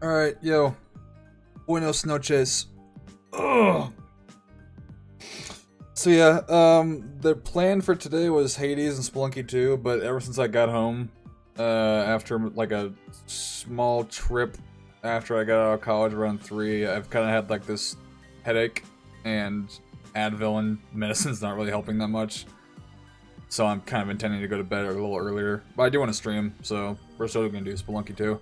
Alright, yo. Buenos noches. Ugh. So yeah, the plan for today was Hades and Spelunky 2, but ever since I got home, after like a small trip after I got out of college around 3, I've kind of had like this headache, and Advil and medicine's not really helping that much. So I'm kind of intending to go to bed a little earlier, but I do want to stream, so we're still going to do Spelunky 2.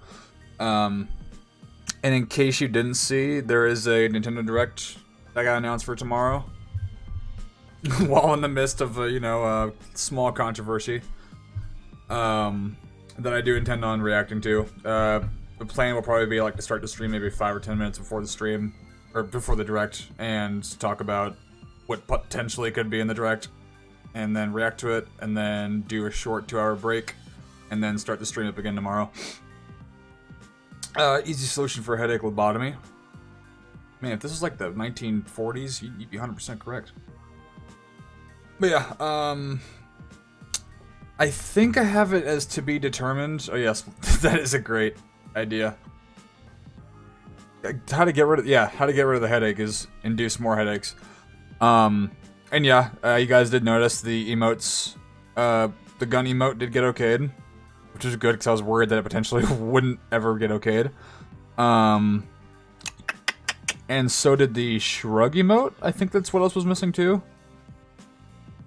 And in case you didn't see, there is a Nintendo Direct that got announced for tomorrow. While in the midst of a, small controversy. That I do intend on reacting to. The plan will probably be like to start the stream maybe 5 or 10 minutes before the stream, or before the Direct, and talk about what potentially could be in the Direct, and then react to it, and then do a short 2-hour break, and then start the stream up again tomorrow. Easy solution for headache, lobotomy. Man, if this was like the 1940s, you'd be 100% correct. But yeah, I think I have it as to be determined. Oh yes, that is a great idea. How to get rid of the headache is induce more headaches. And yeah, you guys did notice the emotes. The gun emote did get okayed, which is good because I was worried that it potentially wouldn't ever get okayed. And so did the shrug emote. I think that's what else was missing too.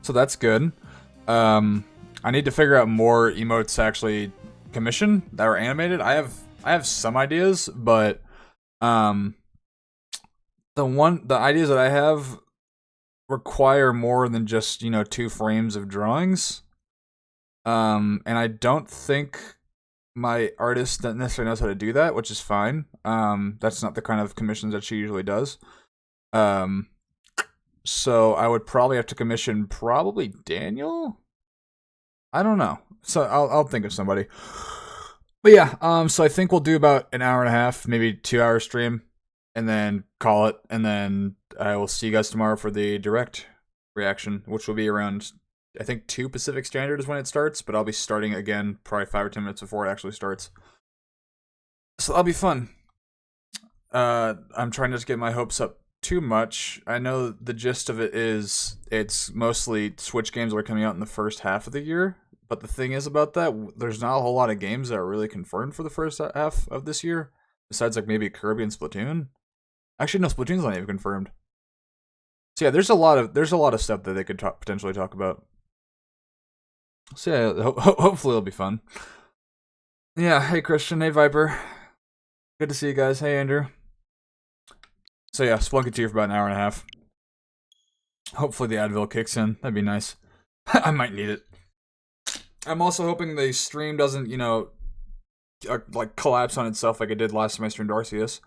So that's good. I need to figure out more emotes to actually commission that are animated. I have some ideas, but the ideas that I have require more than just 2 frames of drawings. And I don't think my artist necessarily knows how to do that, which is fine. That's not the kind of commissions that she usually does. So I would probably have to commission probably Daniel? I don't know. So I'll think of somebody. But yeah, so I think we'll do about an hour and a half, maybe 2-hour stream, and then call it, and then I will see you guys tomorrow for the Direct reaction, which will be around, I think 2 Pacific Standard is when it starts, but I'll be starting again probably 5 or 10 minutes before it actually starts. So that'll be fun. I'm trying not to get my hopes up too much. I know the gist of it is it's mostly Switch games that are coming out in the first half of the year, but the thing is about that, there's not a whole lot of games that are really confirmed for the first half of this year, besides like maybe Kirby and Splatoon. Actually, no, Splatoon's not even confirmed. So yeah, there's a lot of stuff that they could potentially talk about. So yeah, hopefully it'll be fun. Yeah, hey Christian, hey Viper. Good to see you guys. Hey Andrew. So yeah, Spelunky 2 for about an hour and a half. Hopefully the Advil kicks in. That'd be nice. I might need it. I'm also hoping the stream doesn't, like collapse on itself like it did last time I streamed Arceus.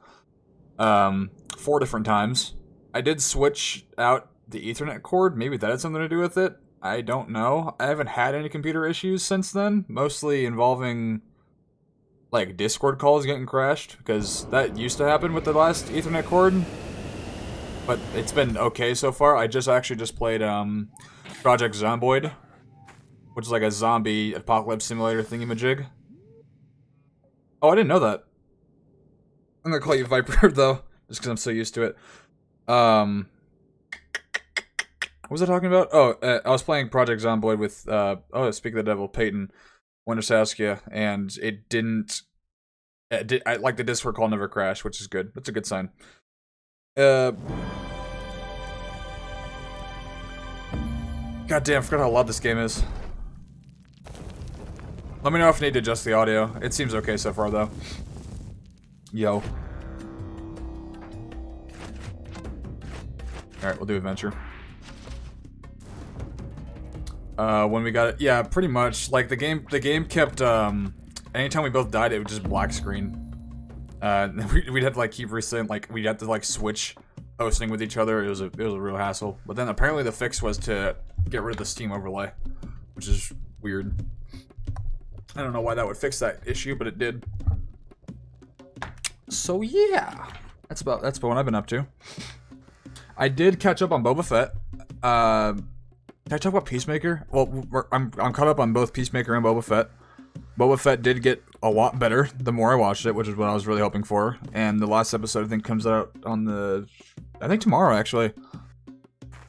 4 different times. I did switch out the Ethernet cord. Maybe that had something to do with it. I don't know. I haven't had any computer issues since then. Mostly involving like Discord calls getting crashed, because that used to happen with the last Ethernet cord. But it's been okay so far. I actually just played Project Zomboid, which is like a zombie apocalypse simulator thingy-majig. Oh, I didn't know that. I'm gonna call you Viper though, just because I'm so used to it. What was I talking about? Oh, I was playing Project Zomboid with, speak of the devil, Peyton, Winter Saskia, and it didn't, I like the Discord call never crashed, which is good. That's a good sign. Goddamn, I forgot how loud this game is. Let me know if I need to adjust the audio. It seems okay so far, though. Yo. Alright, we'll do adventure. When we got it, yeah, pretty much. Like the game kept, anytime we both died, it would just black screen. We'd have to like keep resetting, like we'd have to like switch hosting with each other. It was a real hassle. But then apparently the fix was to get rid of the Steam overlay, which is weird. I don't know why that would fix that issue, but it did. So yeah, that's about what I've been up to. I did catch up on Boba Fett. Can I talk about Peacemaker? Well, I'm caught up on both Peacemaker and Boba Fett. Boba Fett did get a lot better the more I watched it, which is what I was really hoping for. And the last episode, I think, comes out on I think tomorrow, actually.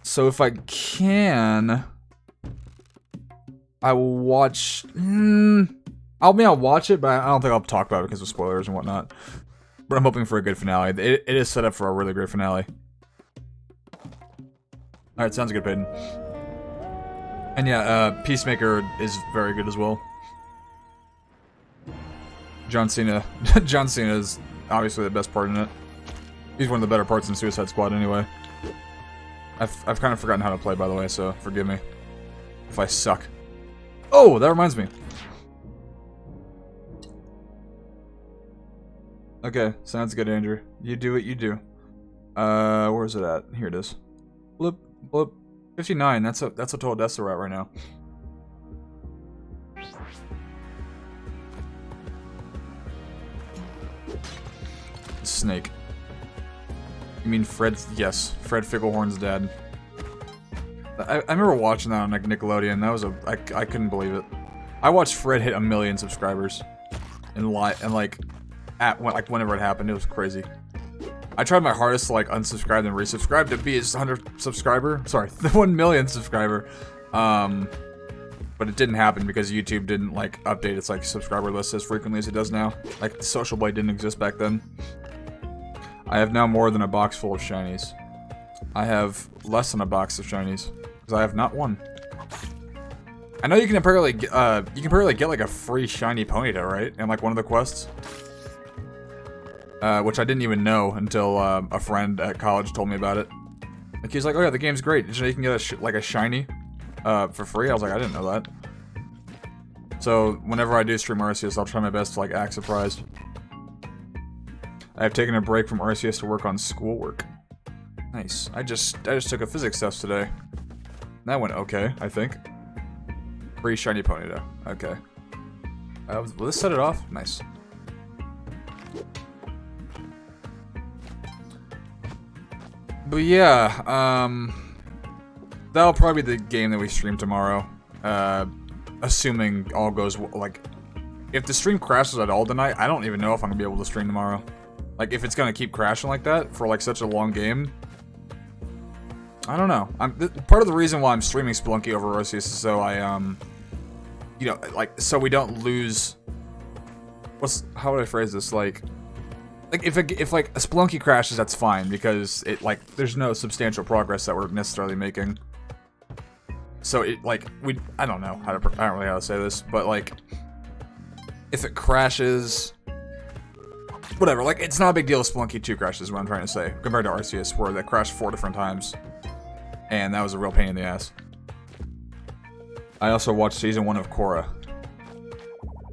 So if I can, I will watch... I'll watch it, but I don't think I'll talk about it because of spoilers and whatnot. But I'm hoping for a good finale. It is set up for a really great finale. Alright, sounds good, Peyton. And yeah, Peacemaker is very good as well. John Cena. John Cena is obviously the best part in it. He's one of the better parts in Suicide Squad anyway. I've kind of forgotten how to play, by the way, so forgive me if I suck. Oh, that reminds me. Okay, sounds good, Andrew. You do what you do. Where is it at? Here it is. Bloop, bloop. 59. That's a total deaths we're at right now. Snake. You mean Fred's? Yes, Fred Ficklehorn's dad. I remember watching that on like Nickelodeon. That was I couldn't believe it. I watched Fred hit 1 million subscribers, and whenever it happened, it was crazy. I tried my hardest to like unsubscribe and resubscribe to be his 100 subscriber. Sorry, the 1 million subscriber. But it didn't happen because YouTube didn't like update its like subscriber list as frequently as it does now. Like the Social Blade didn't exist back then. I have now more than a box full of shinies. I have less than a box of shinies because I have not one. I know you can apparently get like a free shiny Ponyta, right? In like one of the quests. Which I didn't even know until a friend at college told me about it. Like he's like, "Oh yeah, the game's great. Did you know you can get like a shiny for free?" I was like, "I didn't know that." So whenever I do stream Arceus, I'll try my best to like act surprised. I have taken a break from Arceus to work on schoolwork. Nice. I just took a physics test today. That went okay, I think. Free shiny Ponyta. Okay. Will this set it off? Nice. But yeah, that'll probably be the game that we stream tomorrow. Assuming all goes like, if the stream crashes at all tonight, I don't even know if I'm gonna be able to stream tomorrow. Like, if it's gonna keep crashing like that for like such a long game, I don't know. Part of the reason why I'm streaming Spelunky over Arceus is so I you know, like so we don't lose. How would I phrase this? Like if like a Spelunky crashes, that's fine because it like there's no substantial progress that we're necessarily making. So it like I don't know how to I don't really know how to say this, but like if it crashes, whatever. Like it's not a big deal if Spelunky 2 crashes. Is what I'm trying to say compared to Arceus, where that crashed 4 different times, and that was a real pain in the ass. I also watched season 1 of Korra.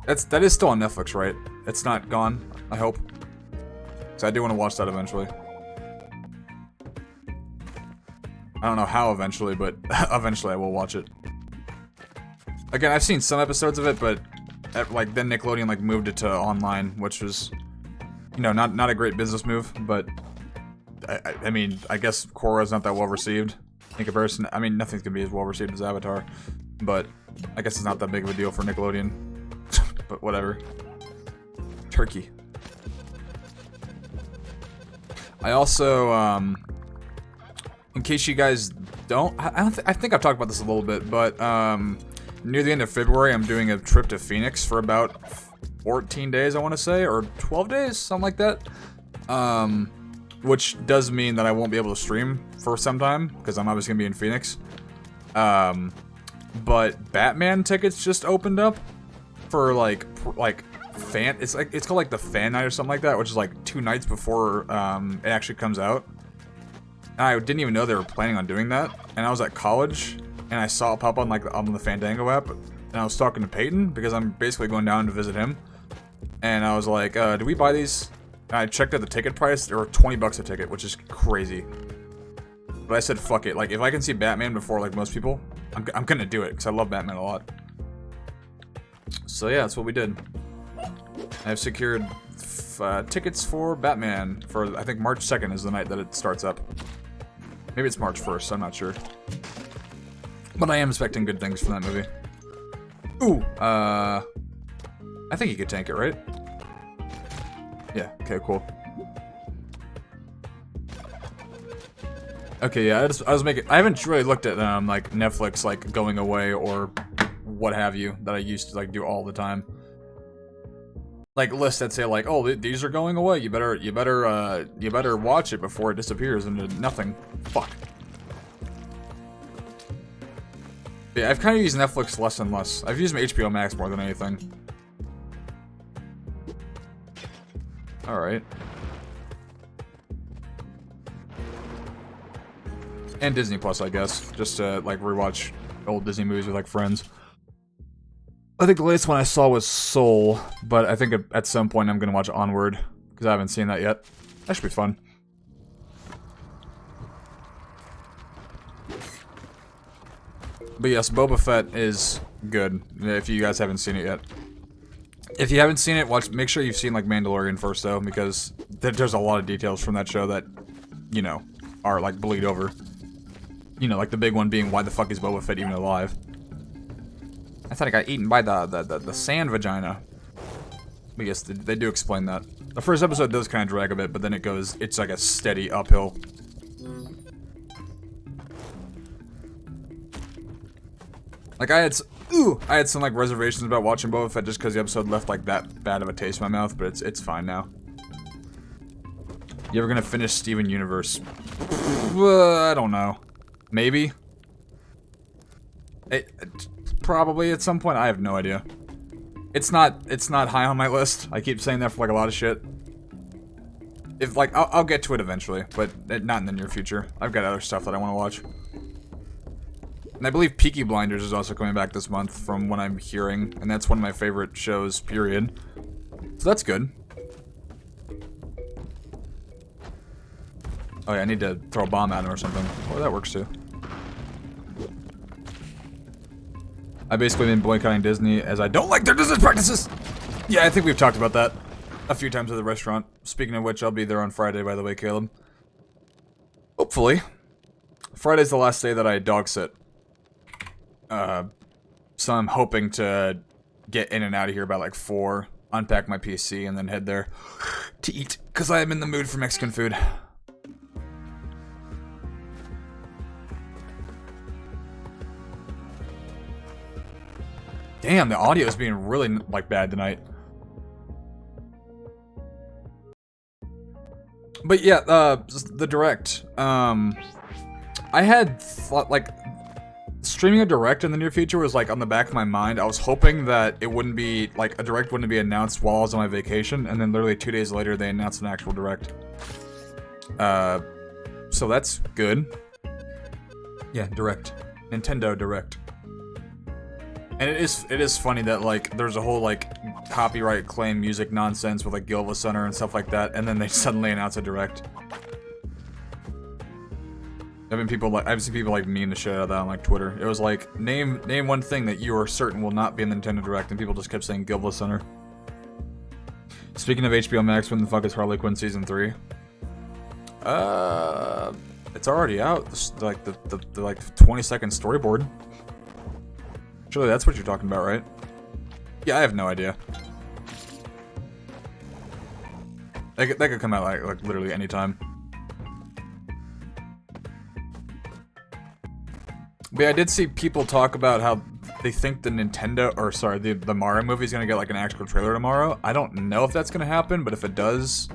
That is still on Netflix, right? It's not gone, I hope. So I do want to watch that eventually. I don't know how eventually, but eventually I will watch it. Again, I've seen some episodes of it, but like then Nickelodeon like moved it to online, which was, you know, not a great business move. But I mean, I guess Korra's not that well received in comparison. I mean, nothing's gonna be as well received as Avatar, but I guess it's not that big of a deal for Nickelodeon. But whatever. Turkey. I also, in case you guys don't, I think I've talked about this a little bit, but near the end of February, I'm doing a trip to Phoenix for about 14 days, I want to say, or 12 days, something like that. Which does mean that I won't be able to stream for some time, because I'm obviously going to be in Phoenix. But Batman tickets just opened up for like fan. It's called like the fan night or something like that, which is like 2 nights before it actually comes out. And I didn't even know they were planning on doing that. And I was at college, and I saw it pop on like on the Fandango app, and I was talking to Peyton because I'm basically going down to visit him. And I was like, "Do we buy these?" And I checked out the ticket price. They were $20 a ticket, which is crazy. But I said, "Fuck it! Like, if I can see Batman before like most people, I'm gonna do it because I love Batman a lot." So yeah, that's what we did. I've secured tickets for Batman for, I think, March 2nd is the night that it starts up. Maybe it's March 1st, I'm not sure. But I am expecting good things from that movie. Ooh, I think you could tank it, right? Yeah, okay, cool. Okay, yeah, I haven't really looked at, like, Netflix, like, going away or what have you, that I used to, like, do all the time. Like, lists that say, like, oh, these are going away, you better watch it before it disappears into nothing. Fuck. Yeah, I've kind of used Netflix less and less. I've used my HBO Max more than anything. Alright. And Disney Plus, I guess. Just to, like, rewatch old Disney movies with, like, friends. I think the latest one I saw was Soul, but I think at some point I'm gonna watch Onward, because I haven't seen that yet. That should be fun. But yes, Boba Fett is good, if you guys haven't seen it yet. If you haven't seen it, make sure you've seen, like, Mandalorian first, though, because there's a lot of details from that show that, you know, are, like, bleed over. You know, like the big one being, why the fuck is Boba Fett even alive? I thought I got eaten by the sand vagina. But yes, they do explain that. The first episode does kind of drag a bit, but then it's like a steady uphill. Like, I had some, like, reservations about watching Boba Fett just because the episode left, like, that bad of a taste in my mouth, but it's fine now. You ever gonna finish Steven Universe? I don't know. Maybe? Probably at some point, I have no idea. It's not high on my list. I keep saying that for, like, a lot of shit. If, like, I'll get to it eventually, but not in the near future. I've got other stuff that I want to watch. And I believe Peaky Blinders is also coming back this month, from what I'm hearing, and that's one of my favorite shows, period. So that's good. Oh yeah, I need to throw a bomb at him or something. Oh, that works too. I've basically been boycotting Disney as I don't like their business practices! Yeah, I think we've talked about that a few times at the restaurant. Speaking of which, I'll be there on Friday, by the way, Caleb. Hopefully. Friday's the last day that I dog sit. So I'm hoping to get in and out of here by like 4, unpack my PC, and then head there to eat, because I am in the mood for Mexican food. Damn, the audio is being really, like, bad tonight. But yeah, the Direct. I had thought, like, streaming a Direct in the near future was, like, on the back of my mind. I was hoping that it wouldn't be, like, a Direct wouldn't be announced while I was on my vacation, and then literally 2 days later, they announced an actual Direct. So that's good. Yeah, Direct. Nintendo Direct. And it is funny that, like, there's a whole, like, copyright claim music nonsense with, like, Gilva Center and stuff like that, and then they suddenly announce a Direct. I've seen people, like, meme the shit out of that on, like, Twitter. It was like, name one thing that you are certain will not be in the Nintendo Direct, and people just kept saying Gilva Center. Speaking of HBO Max, when the fuck is Harley Quinn Season 3? It's already out. Like, the 20-second storyboard. Surely that's what you're talking about, right? Yeah, I have no idea. That could come out like literally any time. But yeah, I did see people talk about how they think the the Mario movie is gonna get like an actual trailer tomorrow. I don't know if that's gonna happen, but if it does,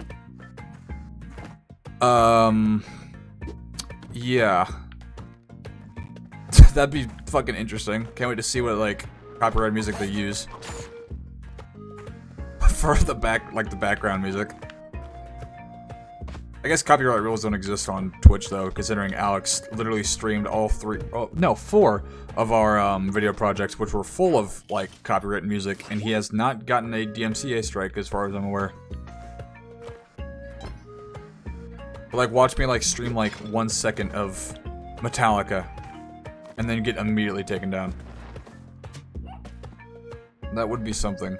yeah. That'd be fucking interesting. Can't wait to see what, like, copyright music they use for the background music. I guess copyright rules don't exist on Twitch, though, considering Alex literally streamed all 4 of our video projects, which were full of, like, copyright music, and he has not gotten a DMCA strike, as far as I'm aware. But, like, watch me, like, stream, like, 1 second of Metallica, and then get immediately taken down. That would be something.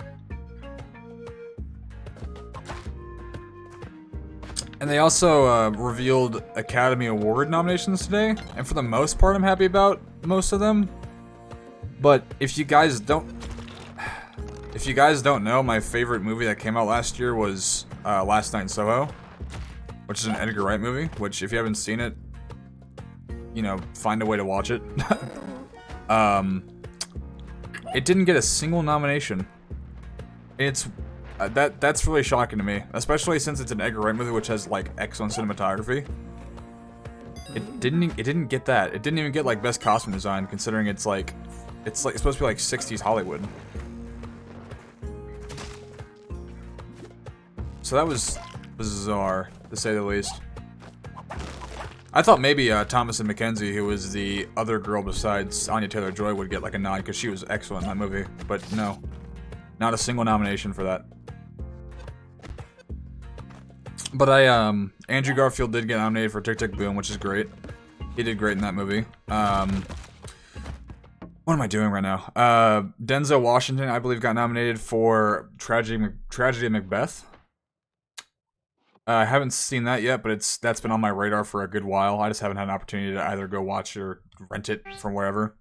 And they also revealed Academy Award nominations today, and for the most part I'm happy about most of them. But if you guys If you guys don't know, my favorite movie that came out last year was Last Night in Soho, which is an Edgar Wright movie, which if you haven't seen it, you know, find a way to watch it. It didn't get a single nomination. It's that's really shocking to me, especially since it's an Edgar Wright movie which has like excellent cinematography. It didn't get that. It didn't even get like best costume design, considering it's supposed to be like 60s Hollywood. So that was bizarre, to say the least. I thought maybe Thomasin McKenzie, who was the other girl besides Anya Taylor-Joy, would get like a nod because she was excellent in that movie. But no, not a single nomination for that. But Andrew Garfield did get nominated for Tick, Tick, Boom, which is great. He did great in that movie. What am I doing right now? Denzel Washington, I believe, got nominated for Tragedy of Macbeth. I haven't seen that yet, but that's been on my radar for a good while. I just haven't had an opportunity to either go watch it or rent it from wherever.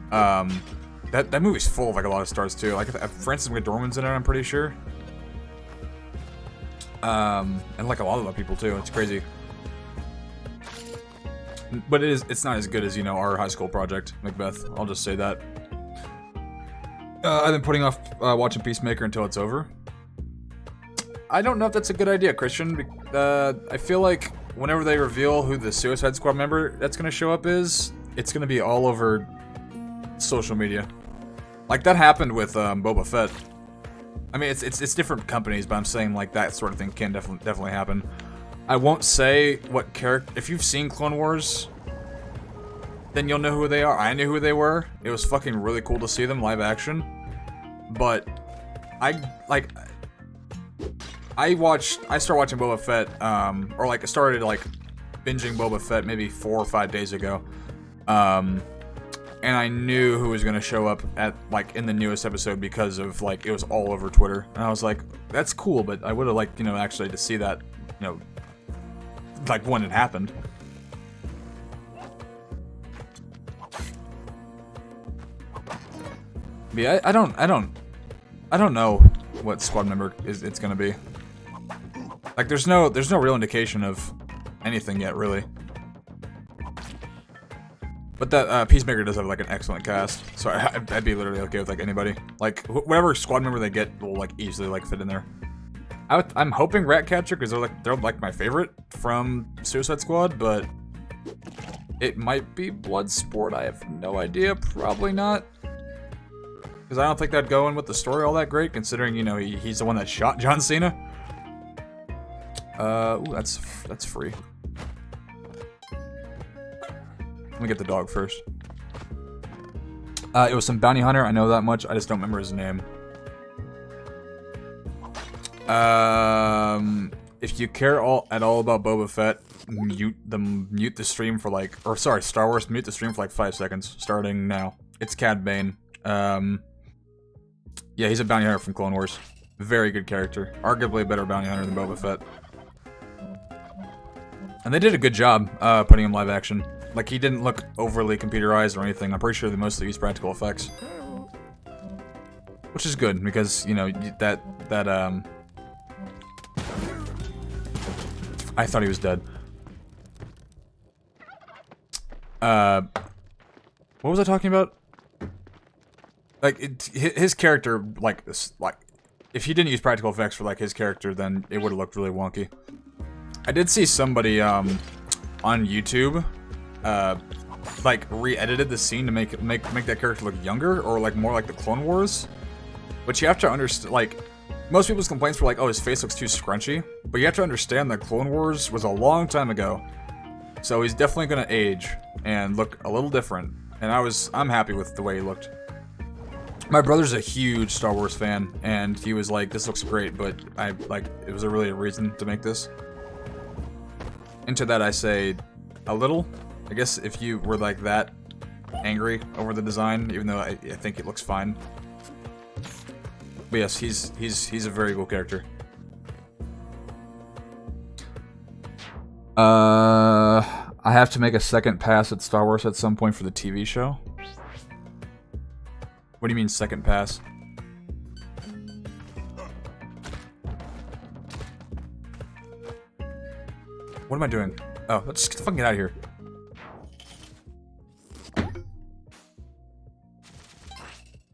That movie's full of like a lot of stars too. Like Frances McDormand's in it, I'm pretty sure. And like a lot of other people too. It's crazy. But it's not as good as, you know, our high school project, Macbeth. I'll just say that. I've been putting off watching Peacemaker until it's over. I don't know if that's a good idea, Christian. I feel like whenever they reveal who the Suicide Squad member that's going to show up is, it's going to be all over social media. Like that happened with Boba Fett. I mean, it's different companies, but I'm saying like that sort of thing can definitely happen. I won't say what character. If you've seen Clone Wars, then you'll know who they are. I knew who they were. It was fucking really cool to see them live action. But I started watching Boba Fett, or like I started like binging Boba Fett maybe 4 or 5 days ago, and I knew who was gonna show up at like in the newest episode because of like it was all over Twitter, and I was like, that's cool, but I would have liked, you know, actually to see that, you know, like when it happened. But yeah, I don't know what squad member it's gonna be. Like, there's no real indication of anything yet, really. But that Peacemaker does have like an excellent cast, so I'd be literally okay with like anybody. Like whatever squad member they get will like easily like fit in there. I'm hoping Ratcatcher because they're like my favorite from Suicide Squad, but it might be Bloodsport. I have no idea. Probably not, because I don't think that'd go in with the story all that great, considering, you know, he's the one that shot John Cena. Ooh, that's free. Let me get the dog first. It was some bounty hunter, I know that much. I just don't remember his name. If you care at all about Boba Fett, mute the stream for like, or sorry, Star Wars, mute the stream for like 5 seconds, starting now. It's Cad Bane. Yeah, he's a bounty hunter from Clone Wars. Very good character. Arguably a better bounty hunter than Boba Fett. And they did a good job putting him live action. Like, he didn't look overly computerized or anything. I'm pretty sure they mostly used practical effects. Which is good, because, you know, that I thought he was dead. What was I talking about? Like, his character, like, if he didn't use practical effects for, like, his character, then it would have looked really wonky. I did see somebody, on YouTube, like, re-edited the scene to make that character look younger, or, like, more like the Clone Wars. But you have to understand, like, most people's complaints were like, oh, his face looks too scrunchy. But you have to understand that Clone Wars was a long time ago. So he's definitely gonna age and look a little different. And I'm happy with the way he looked. My brother's a huge Star Wars fan, and he was like, this looks great, but it was really a reason to make this. And to that I say, a little. I guess if you were like that angry over the design, even though I think it looks fine. But yes, he's a very cool character. I have to make a second pass at Star Wars at some point for the TV show. What do you mean second pass? What am I doing? Oh, let's just fucking get out of here.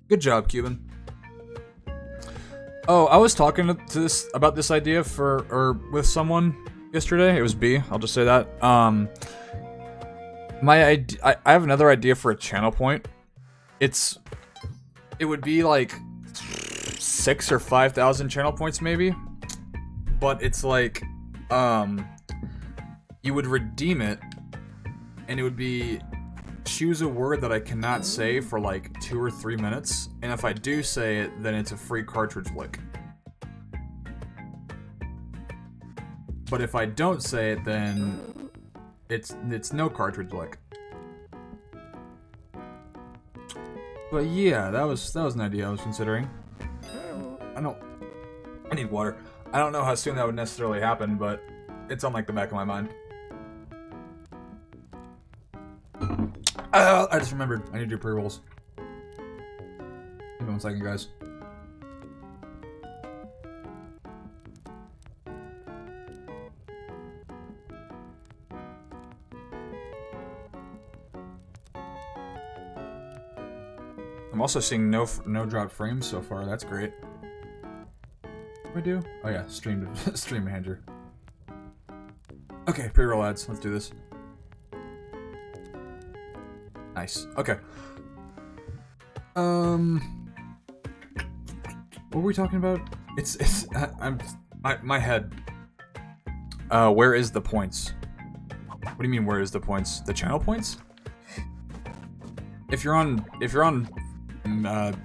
Good job, Cuban. Oh, I was talking about this idea with someone yesterday. It was B. I'll just say that. I have another idea for a channel point. It would be like 6 or 5,000 channel points maybe, but it's like you would redeem it, and it would be choose a word that I cannot say for like 2 or 3 minutes, and if I do say it, then it's a free cartridge lick. But if I don't say it, then it's no cartridge lick. But yeah, that was an idea I was considering. I need water. I don't know how soon that would necessarily happen, but it's on like the back of my mind. I just remembered. I need to do pre-rolls. Give me 1 second, guys. I'm also seeing no drop frames so far. That's great. What do I do? Oh yeah, stream manager. Okay, pre-roll ads. Let's do this. Nice. Okay. What were we talking about? My head. Where is the points? What do you mean, where is the points? The channel points? If you're on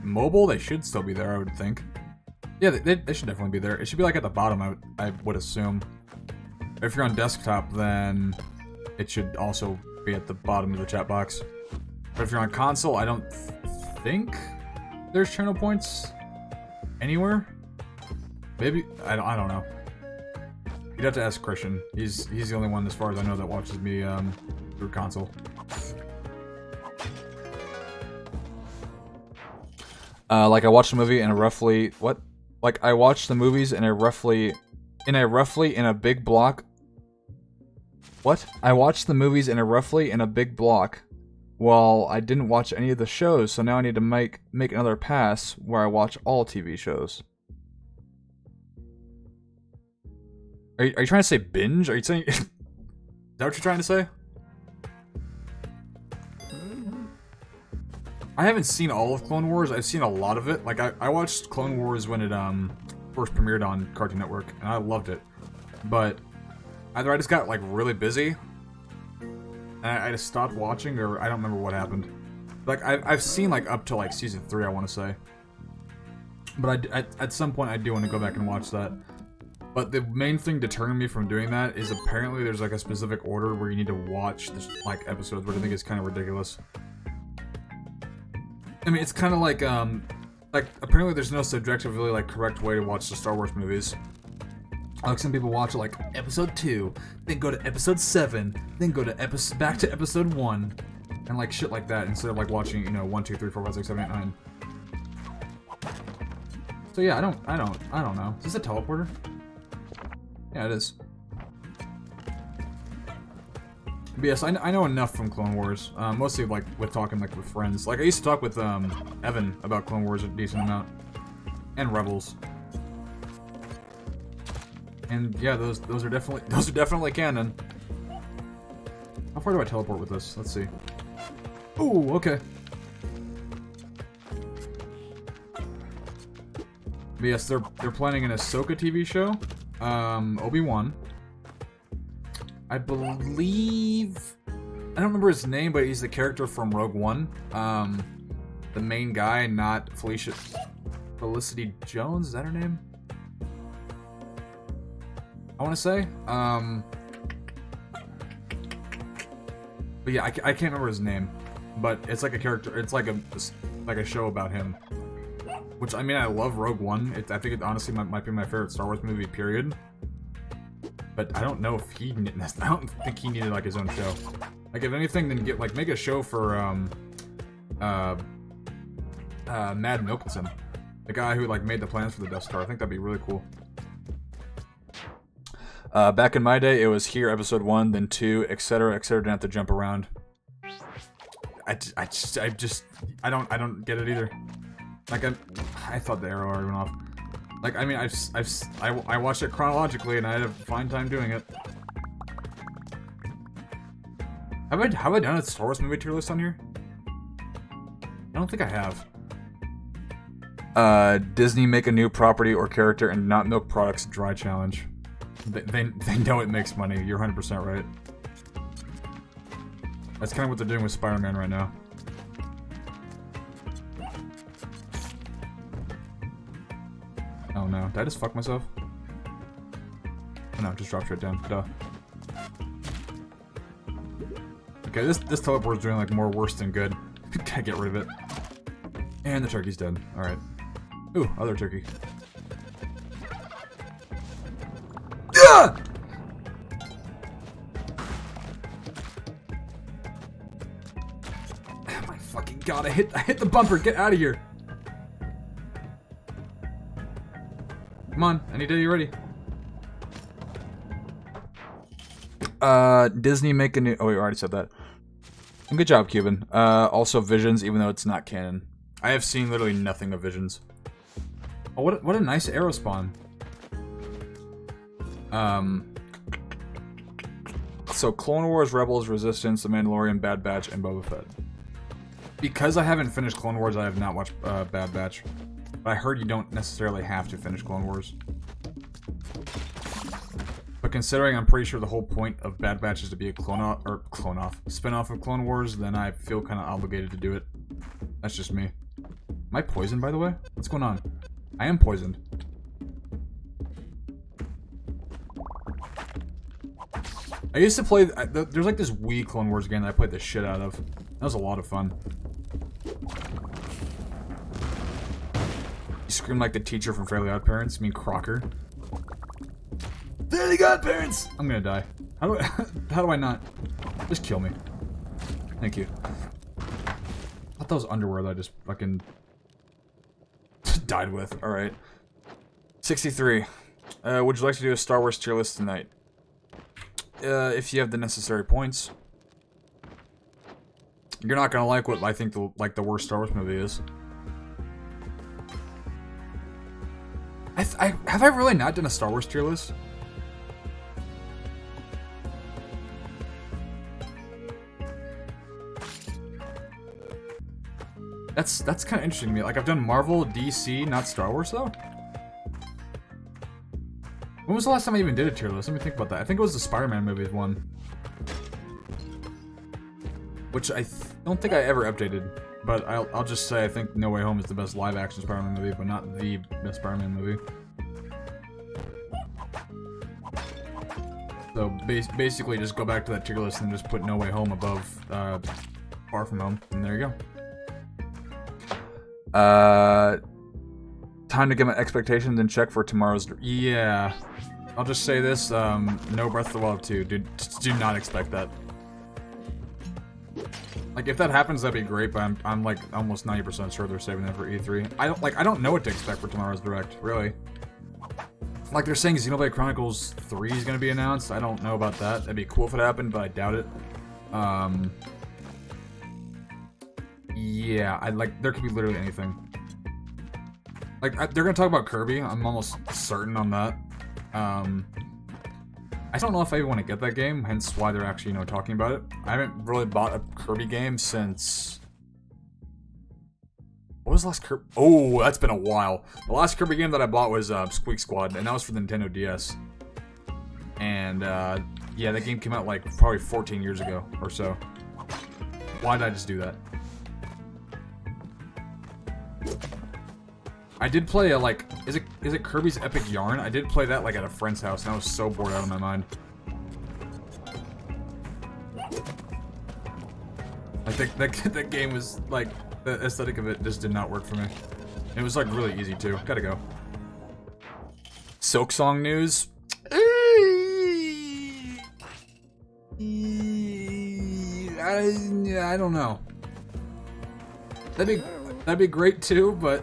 mobile, they should still be there, I would think. Yeah, they should definitely be there. It should be like at the bottom, I would assume. If you're on desktop, then it should also be at the bottom of the chat box. But if you're on console, I don't think there's channel points anywhere. Maybe I don't know. You'd have to ask Christian. He's the only one, as far as I know, that watches me through console. Like I watched a movie in a roughly what? Like I watched the movies in a big block. What? I watched the movies in a big block. Well, I didn't watch any of the shows, so now I need to make another pass where I watch all TV shows. Are you trying to say binge? Are you saying... Is that what you're trying to say? I haven't seen all of Clone Wars. I've seen a lot of it. Like, I watched Clone Wars when it first premiered on Cartoon Network, and I loved it. But either I just got, like, really busy, and I just stopped watching, or I don't remember what happened. Like, I've seen, like, up to, like, season 3, I want to say. But at some point, I do want to go back and watch that. But the main thing deterring me from doing that is apparently there's, like, a specific order where you need to watch, the, like, episodes, which I think is kind of ridiculous. I mean, it's kind of like, apparently there's no subjectively, like, correct way to watch the Star Wars movies. Like, some people watch, like, episode 2, then go to episode 7, then go to back to episode 1, and, like, shit like that, instead of, like, watching, you know, 1, 2, 3, 4, 5, 6, 7, 8, 9. So, yeah, I don't know. Is this a teleporter? Yeah, it is. But yes, I know enough from Clone Wars, mostly, like, with talking, like, with friends. Like, I used to talk with, Evan about Clone Wars a decent amount. And Rebels. And, yeah, those are definitely canon. How far do I teleport with this? Let's see. Ooh, okay. But yes, they're planning an Ahsoka TV show. Obi-Wan. I believe... I don't remember his name, but he's the character from Rogue One. The main guy, not Felicity Jones, is that her name? I want to say. But yeah, I can't remember his name. But it's like a character, it's like a show about him. Which, I mean, I love Rogue One. I think it honestly might be my favorite Star Wars movie, period. But I don't know if I don't think he needed, like, his own show. Like, if anything, then make a show for, Mad Mikkelsen. The guy who, like, made the plans for the Death Star. I think that'd be really cool. Back in my day, it was here, episode 1, then 2, etc., etc. Didn't have to jump around. I don't get it either. Like, I thought the arrow already went off. Like, I mean, I watched it chronologically, and I had a fine time doing it. Have I done a Star Wars movie tier list on here? I don't think I have. Disney make a new property or character and not milk products dry challenge. They know it makes money. You're 100% right. That's kind of what they're doing with Spider-Man right now. Oh no, did I just fuck myself? Oh no, just dropped straight down. Duh. Okay, this teleport's doing like more worse than good. Gotta get rid of it. And the turkey's dead. Alright. Ooh, other turkey. Ah! Oh my fucking god, I hit the bumper, get out of here. Come on, any day you're ready. Disney make a new... Oh, wait, I already said that. Good job, Cuban. Also Visions, even though it's not canon. I have seen literally nothing of Visions. Oh, what a nice arrow spawn. So Clone Wars, Rebels, Resistance, The Mandalorian, Bad Batch, and Boba Fett. Because I haven't finished Clone Wars, I have not watched Bad Batch. But I heard you don't necessarily have to finish Clone Wars. But considering I'm pretty sure the whole point of Bad Batch is to be a spin-off of Clone Wars, then I feel kind of obligated to do it. That's just me. Am I poisoned, by the way? What's going on? I am poisoned. I used to play... there's like this Wii Clone Wars game that I played the shit out of. That was a lot of fun. You scream like the teacher from Fairly Odd Parents. I mean Crocker. Fairly Odd Parents! I'm gonna die. How do I not? Just kill me. Thank you. I thought that was underwear that I just fucking... died with. Alright. 63. Would you like to do a Star Wars tier list tonight? If you have the necessary points. You're not gonna like what I think the worst Star Wars movie is. Have I really not done a Star Wars tier list? That's kind of interesting to me. Like, I've done Marvel, DC, not Star Wars though. When was the last time I even did a tier list? Let me think about that. I think it was the Spider-Man movie one. Which I don't think I ever updated. But I'll just say I think No Way Home is the best live-action Spider-Man movie, but not the best Spider-Man movie. So basically just go back to that tier list and just put No Way Home above Far From Home, and there you go. Time to get my expectations and check for tomorrow's... Yeah. I'll just say this, no Breath of the Wild 2. Do not expect that. Like, if that happens, that'd be great, but I'm like almost 90% sure they're saving that for E3. I don't know what to expect for tomorrow's Direct, really. Like, they're saying Xenoblade Chronicles 3 is gonna be announced. I don't know about that. That'd be cool if it happened, but I doubt it. Yeah, there could be literally anything. Like, they're gonna talk about Kirby. I'm almost certain on that. I don't know if I even want to get that game, hence why they're actually, talking about it. I haven't really bought a Kirby game since... What was the last Kirby? Oh, that's been a while. The last Kirby game that I bought was Squeak Squad, and that was for the Nintendo DS. And, yeah, that game came out, like, probably 14 years ago, or so. Why did I just do that? I did play a, like, is it Kirby's Epic Yarn? I did play that, like, at a friend's house, and I was so bored out of my mind. Like, that game was, like, the aesthetic of it just did not work for me. It was, like, really easy, too. Gotta go. Silk Song news? I don't know. That'd be great, too, but...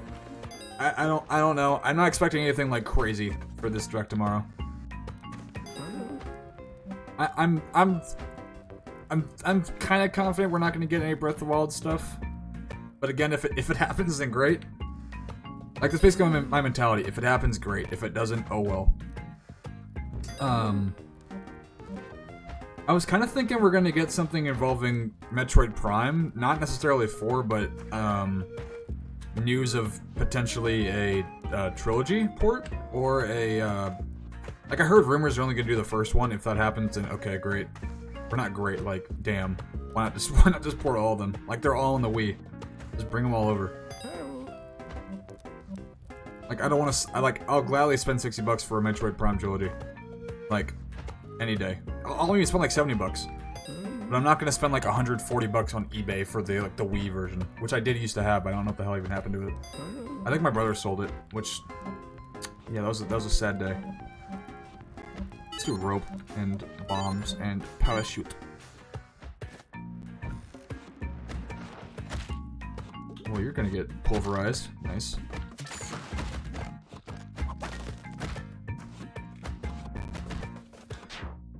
I don't know. I'm not expecting anything like crazy for this direct tomorrow. I'm kind of confident we're not going to get any Breath of the Wild stuff. But again, if it happens, then great. Like, that's basically my mentality. If it happens, great. If it doesn't, oh well. I was kind of thinking we're going to get something involving Metroid Prime. Not necessarily 4, but news of potentially a trilogy port. Or a... like, I heard rumors they're only going to do the first one. If that happens, then okay, great. We're not great, like, damn. Why not just port all of them? Like, they're all in the Wii. Just bring them all over. Like, I don't want to... I'll gladly spend $60 for a Metroid Prime trilogy. Like... any day. I'll even spend like $70, but I'm not gonna spend like $140 on eBay for the Wii version, which I did used to have, but I don't know what the hell even happened to it. I think my brother sold it, which, yeah, that was a sad day. Let's do rope and bombs and parachute. Well, you're gonna get pulverized. Nice.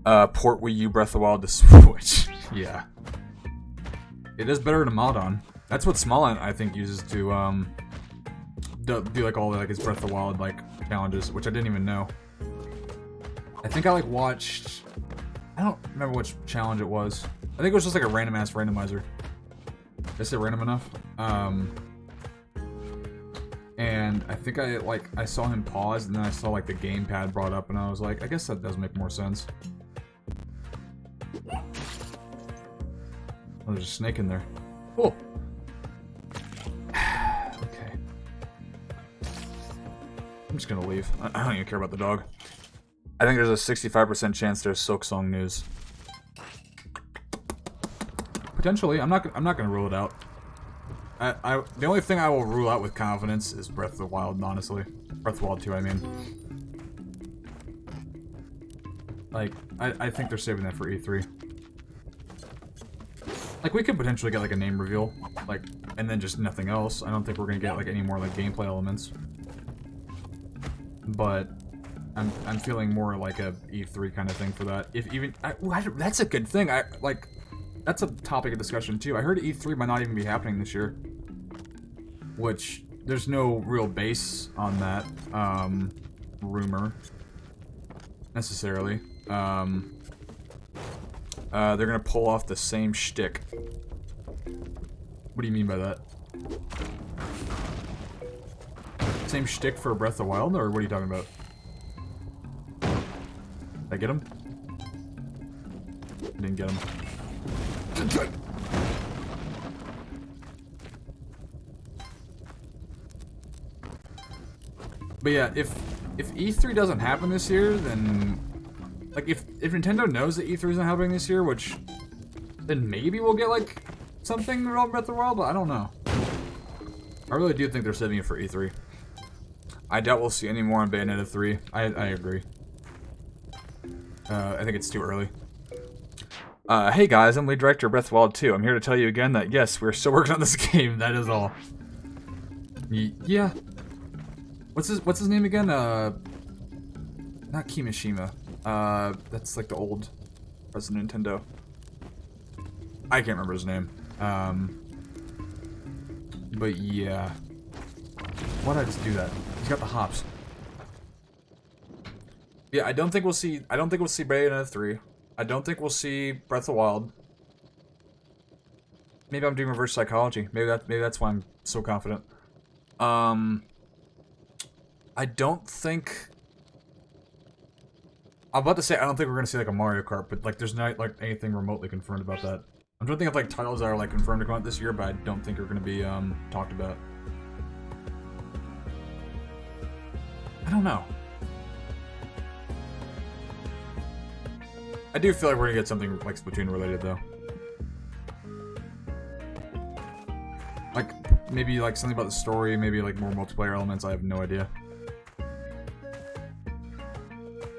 Port Wii U Breath of the Wild to Switch. Yeah. It is better to mod on. That's what Smallent, I think, uses to, do like all his Breath of the Wild, challenges, which I didn't even know. I think I, watched... I don't remember which challenge it was. I think it was just, a random-ass randomizer. Did I say random enough? And I think I saw him pause, and then I saw, the gamepad brought up, and I was like, I guess that does make more sense. Oh, there's a snake in there. Cool. Okay. I'm just gonna leave. I don't even care about the dog. I think there's a 65% chance there's Silksong news. Potentially. I'm not gonna rule it out. The only thing I will rule out with confidence is Breath of the Wild, honestly. Breath of the Wild 2, I mean. I think they're saving that for E3. We could potentially get, a name reveal, and then just nothing else. I don't think we're gonna get, any more, gameplay elements. But I'm feeling more like a E3 kind of thing for that. If even... that's a good thing. That's a topic of discussion, too. I heard E3 might not even be happening this year. Which, there's no real base on that, rumor. Necessarily. They're gonna pull off the same shtick. What do you mean by that? Same shtick for Breath of the Wild, or what are you talking about? Did I get him? I didn't get him. But yeah, if E3 doesn't happen this year, then... if Nintendo knows that E3 isn't happening this year, which... then maybe we'll get, something around Breath of the Wild, but I don't know. I really do think they're saving it for E3. I doubt we'll see any more on Bayonetta 3. I agree. I think it's too early. Hey guys, I'm lead director of Breath of the Wild 2. I'm here to tell you again that, yes, we're still working on this game. That is all. Yeah. What's his name again? Not Kimishima. That's the old president of Nintendo. I can't remember his name. But yeah. Why did I just do that? He's got the hops. Yeah, I don't think we'll see Bayonetta 3. I don't think we'll see Breath of the Wild. Maybe I'm doing reverse psychology. Maybe that's why I'm so confident. I don't think... I'm about to say I don't think we're gonna see a Mario Kart, but there's not anything remotely confirmed about that. I'm trying to think of titles that are confirmed to come out this year, but I don't think are gonna be talked about. I don't know. I do feel like we're gonna get something Splatoon related though. Maybe something about the story, maybe more multiplayer elements. I have no idea.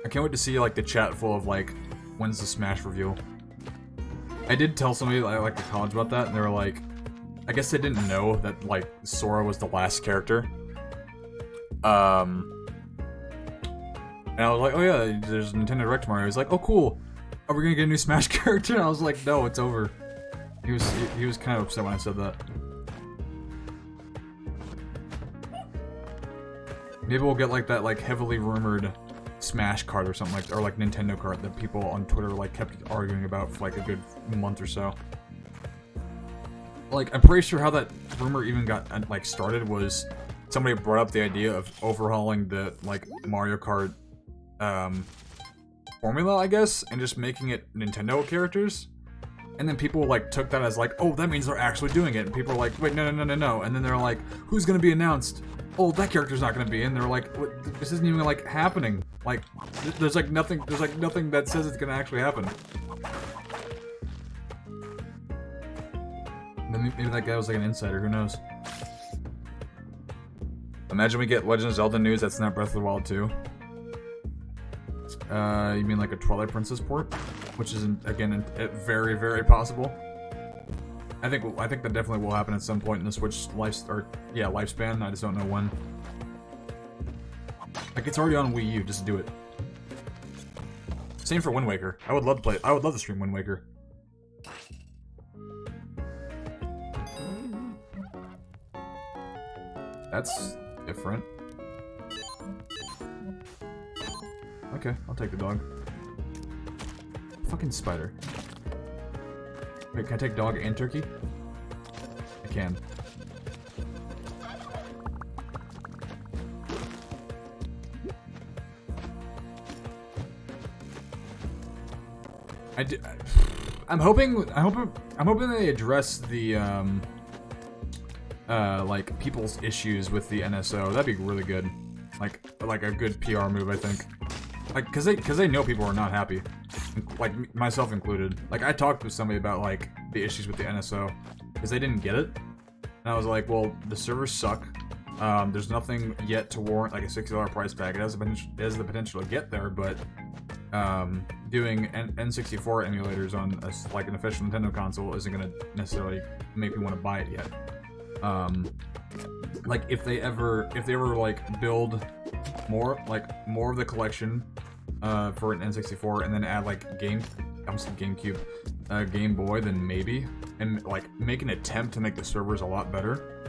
I can't wait to see the chat full of when's the Smash reveal. I did tell somebody I to college about that, and they were like, I guess they didn't know that Sora was the last character. And I was like, oh yeah, there's a Nintendo Direct tomorrow. He's like, oh cool. are we gonna get a new Smash character? And I was like, no, it's over. He was kind of upset when I said that. Maybe we'll get like that like heavily rumored Smash card or something like, or like Nintendo card that people on Twitter like kept arguing about for like a good month or so. Like, I'm pretty sure how that rumor even got like started was somebody brought up the idea of overhauling the like Mario Kart formula, I guess, and just making it Nintendo characters. And then people like took that as like, oh, that means they're actually doing it. And people are like, wait, no. And then they're like, who's gonna be announced? Oh, that character's not gonna be in. They're like, what? This isn't even like happening. Like, there's like nothing that says it's gonna actually happen. Maybe that guy was like an insider. Who knows? Imagine we get Legend of Zelda news that's not Breath of the Wild 2. You mean like a Twilight Princess port? Which is, again, very, very possible. I think that definitely will happen at some point in the Switch lifespan. I just don't know when. Like, it's already on Wii U. Just do it. Same for Wind Waker. I would love to play it. I would love to stream Wind Waker. That's different. Okay, I'll take the dog. Fucking spider. Wait, can I take dog and turkey? I can. I'm hoping they address the like people's issues with the NSO. That'd be really good. Like a good PR move, I think. Like, cause they know people are not happy, like myself included. Like, I talked with somebody about like the issues with the NSO, cause they didn't get it, and I was like, well, the servers suck. There's nothing yet to warrant like a $60 price tag. It has the potential to get there, but doing N64 emulators on like an official Nintendo console isn't gonna necessarily make me want to buy it yet. Like if they ever like build more of the collection for an N64 and then add like GameCube, Game Boy, then maybe, and like make an attempt to make the servers a lot better,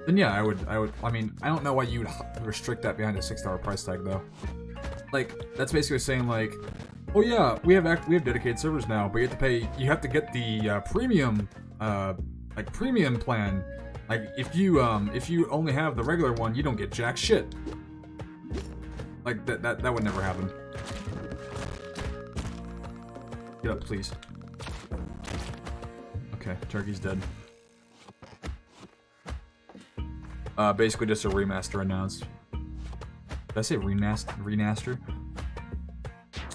then yeah, I would. I mean, I don't know why you would restrict that behind a $6 price tag though. Like, that's basically saying like, oh yeah, we have dedicated servers now, but you have to get the premium premium plan. Like, if you only have the regular one, you don't get jack shit. Like, that would never happen. Get up, please. Okay, turkey's dead. Basically just a remaster announced. Did I say remaster?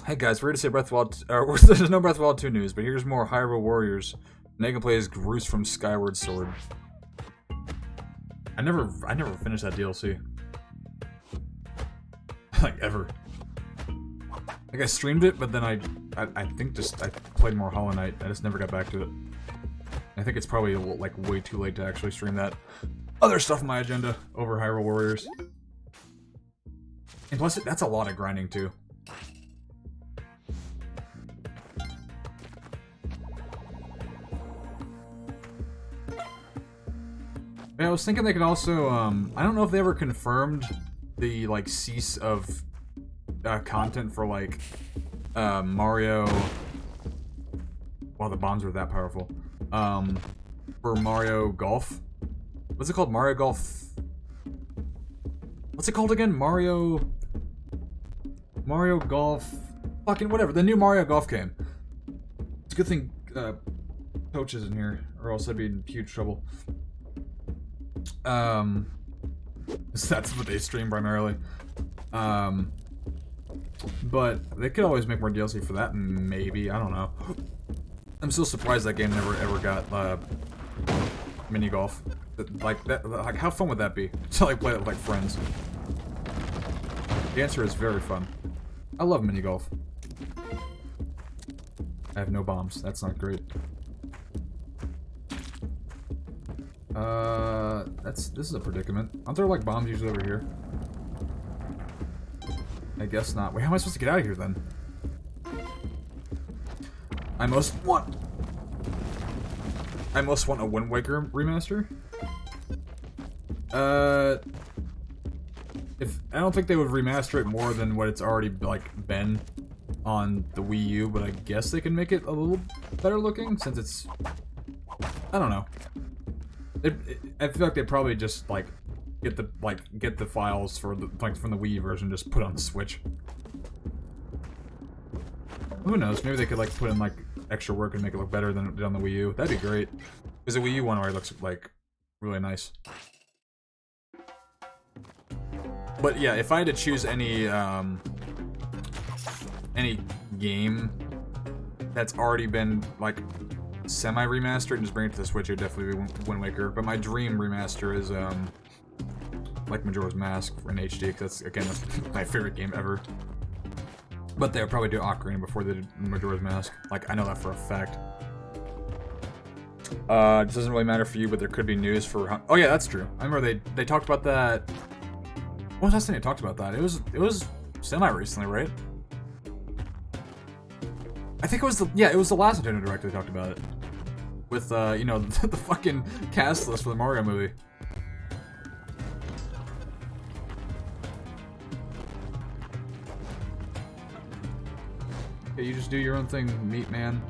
Hey guys, we're here to say Breath of the Wild. There's no Breath of the Wild 2 news, but here's more Hyrule Warriors. Negan plays Groose from Skyward Sword. I never finished that DLC. Like, ever. Like, I streamed it, but then I think I played more Hollow Knight. I just never got back to it. I think it's probably like way too late to actually stream that other stuff on my agenda over Hyrule Warriors. And plus, that's a lot of grinding too. Yeah, I was thinking they could also, I don't know if they ever confirmed the, like, cease of content for, like, Mario... Wow, the bombs were that powerful. For Mario Golf. What's it called? Mario Golf... What's it called again? Mario Golf... Fucking whatever, the new Mario Golf game. It's a good thing, Coach is in here, or else I'd be in huge trouble. That's what they stream primarily. But they could always make more DLC for that, maybe. I don't know. I'm still surprised that game never ever got mini golf. Like that, like how fun would that be to like play it with like friends? The answer is very fun. I love mini golf. I have no bombs. That's not great. This is a predicament. Aren't there like bombs usually over here? I guess not. Wait, how am I supposed to get out of here then? I most want a Wind Waker remaster. If I don't think they would remaster it more than what it's already like been on the Wii U, but I guess they can make it a little better looking since it's. I don't know. I feel like they probably just like get the files for the from the Wii U version, just put it on the Switch. Who knows? Maybe they could like put in like extra work and make it look better than it did on the Wii U. That'd be great. Because the Wii U one already looks like really nice. But yeah, if I had to choose any game that's already been like semi-remastered and just bring it to the Switch, it'd definitely be Wind Waker. But my dream remaster is like Majora's Mask in HD, because that's my favorite game ever. But they would probably do Ocarina before they did Majora's Mask. Like, I know that for a fact. It doesn't really matter for you, but there could be news for... Oh yeah, that's true. I remember they talked about that... When was the last time they talked about that? It was semi-recently, right? I think it was the last Nintendo Direct they talked about it. With, you know, the fucking cast list for the Mario movie. Okay, you just do your own thing, meat man.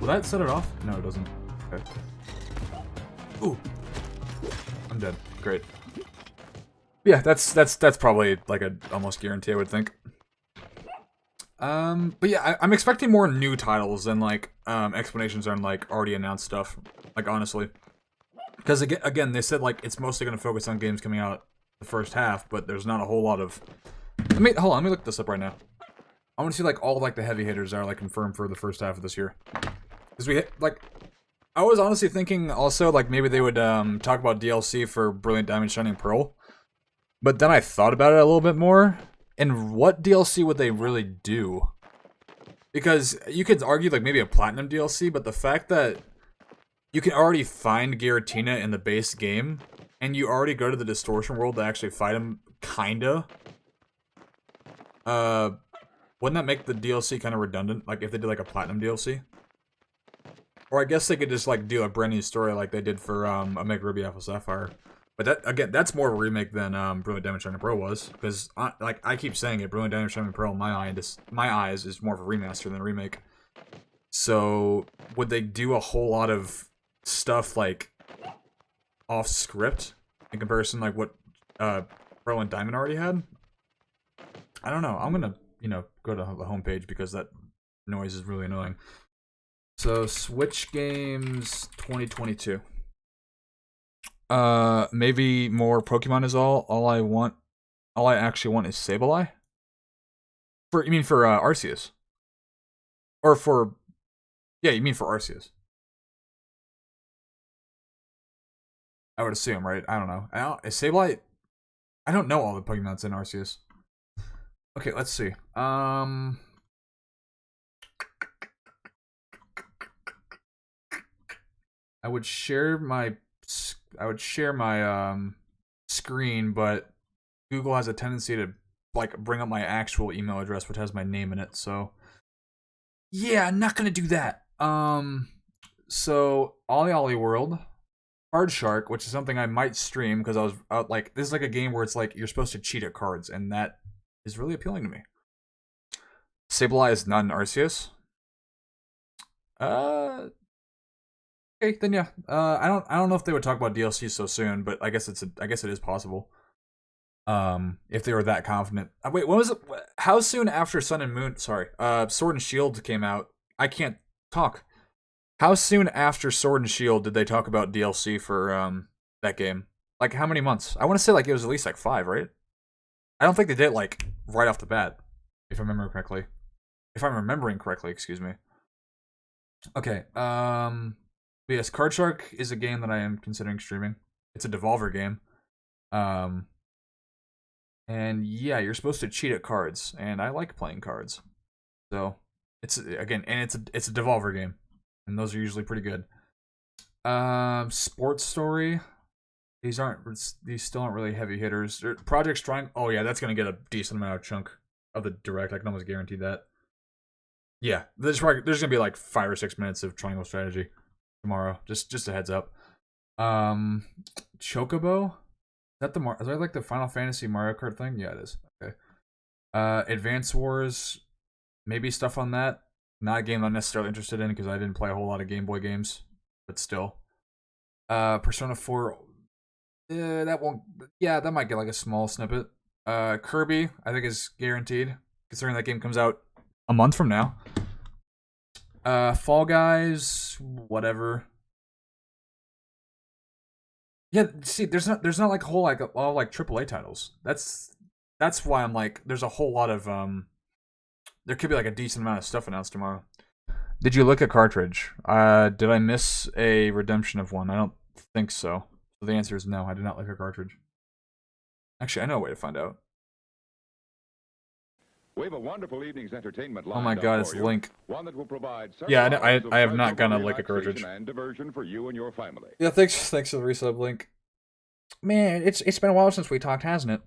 Will that set it off? No, it doesn't. Okay. Ooh. I'm dead. Great. Yeah, that's probably like a almost guarantee, I would think. But yeah, I'm expecting more new titles than like explanations on like already announced stuff. Like honestly, because again, they said like it's mostly going to focus on games coming out the first half, but there's not a whole lot of. Hold on, let me look this up right now. I want to see like all like the heavy hitters that are like confirmed for the first half of this year. Because we like, I was honestly thinking also like maybe they would talk about DLC for Brilliant Diamond Shining Pearl, but then I thought about it a little bit more. And what DLC would they really do? Because you could argue like maybe a Platinum DLC, but the fact that you can already find Giratina in the base game, and you already go to the Distortion World to actually fight him, kinda. Wouldn't that make the DLC kind of redundant? Like if they did like a Platinum DLC? Or I guess they could just like do a brand new story like they did for Omega Ruby Alpha Sapphire. But that again, that's more of a remake than Brilliant Diamond Shining Pearl was, because like I keep saying it, Brilliant Diamond Shining Pearl in my eyes is more of a remaster than a remake. So would they do a whole lot of stuff like off script in comparison like what Pearl and Diamond already had? I don't know. I'm gonna go to the homepage because that noise is really annoying. So Switch games 2022. Maybe more Pokemon is all I want. All I actually want is Sableye. You mean for Arceus? Or for... Yeah, you mean for Arceus. I would assume, right? I don't know. Is Sableye... I don't know all the Pokemons in Arceus. Okay, let's see. I would share my screen, but Google has a tendency to like bring up my actual email address, which has my name in it. So yeah, I'm not gonna do that. So Ollie Ollie World, Card Shark, which is something I might stream because I was like, this is like a game where it's like you're supposed to cheat at cards, and that is really appealing to me. Sableye is not an Arceus. Okay, then yeah. I don't know if they would talk about DLC so soon, but I guess it is possible. If they were that confident. Wait, what was it? How soon after Sun and Moon? Sorry, Sword and Shield came out. I can't talk. How soon after Sword and Shield did they talk about DLC for that game? Like how many months? I want to say like it was at least like 5, right? I don't think they did it like right off the bat, if I remember correctly. If I'm remembering correctly, excuse me. Okay. But yes, Card Shark is a game that I am considering streaming. It's a Devolver game. And yeah, you're supposed to cheat at cards, and I like playing cards. So it's again, and it's a Devolver game, and those are usually pretty good. Sports Story. These still aren't really heavy hitters. Project Strong. Oh yeah, that's gonna get a decent amount of chunk of the direct. I can almost guarantee that. Yeah, there's gonna be like 5 or 6 minutes of triangle strategy tomorrow. Just a heads up. Chocobo? Is that like the Final Fantasy Mario Kart thing? Yeah, it is. Okay. Advance Wars, maybe stuff on that. Not a game I'm necessarily interested in because I didn't play a whole lot of Game Boy games, but still. Persona 4, that won't. Yeah, that might get like a small snippet. Kirby, I think is guaranteed, considering that game comes out a month from now. Fall Guys, whatever. Yeah, see, there's not like a whole like all like AAA titles. That's why I'm like, there's a whole lot of there could be like a decent amount of stuff announced tomorrow. Did you lick a cartridge? Did I miss a redemption of one? I don't think so. So the answer is no, I did not lick a cartridge. Actually, I know a way to find out. We have a wonderful evening's entertainment Oh my god, it's Link. One that will provide yeah, I have not gonna lick a cartridge. And diversion for you and your family. Yeah, thanks for the resub, Link. Man, it's been a while since we talked, hasn't it?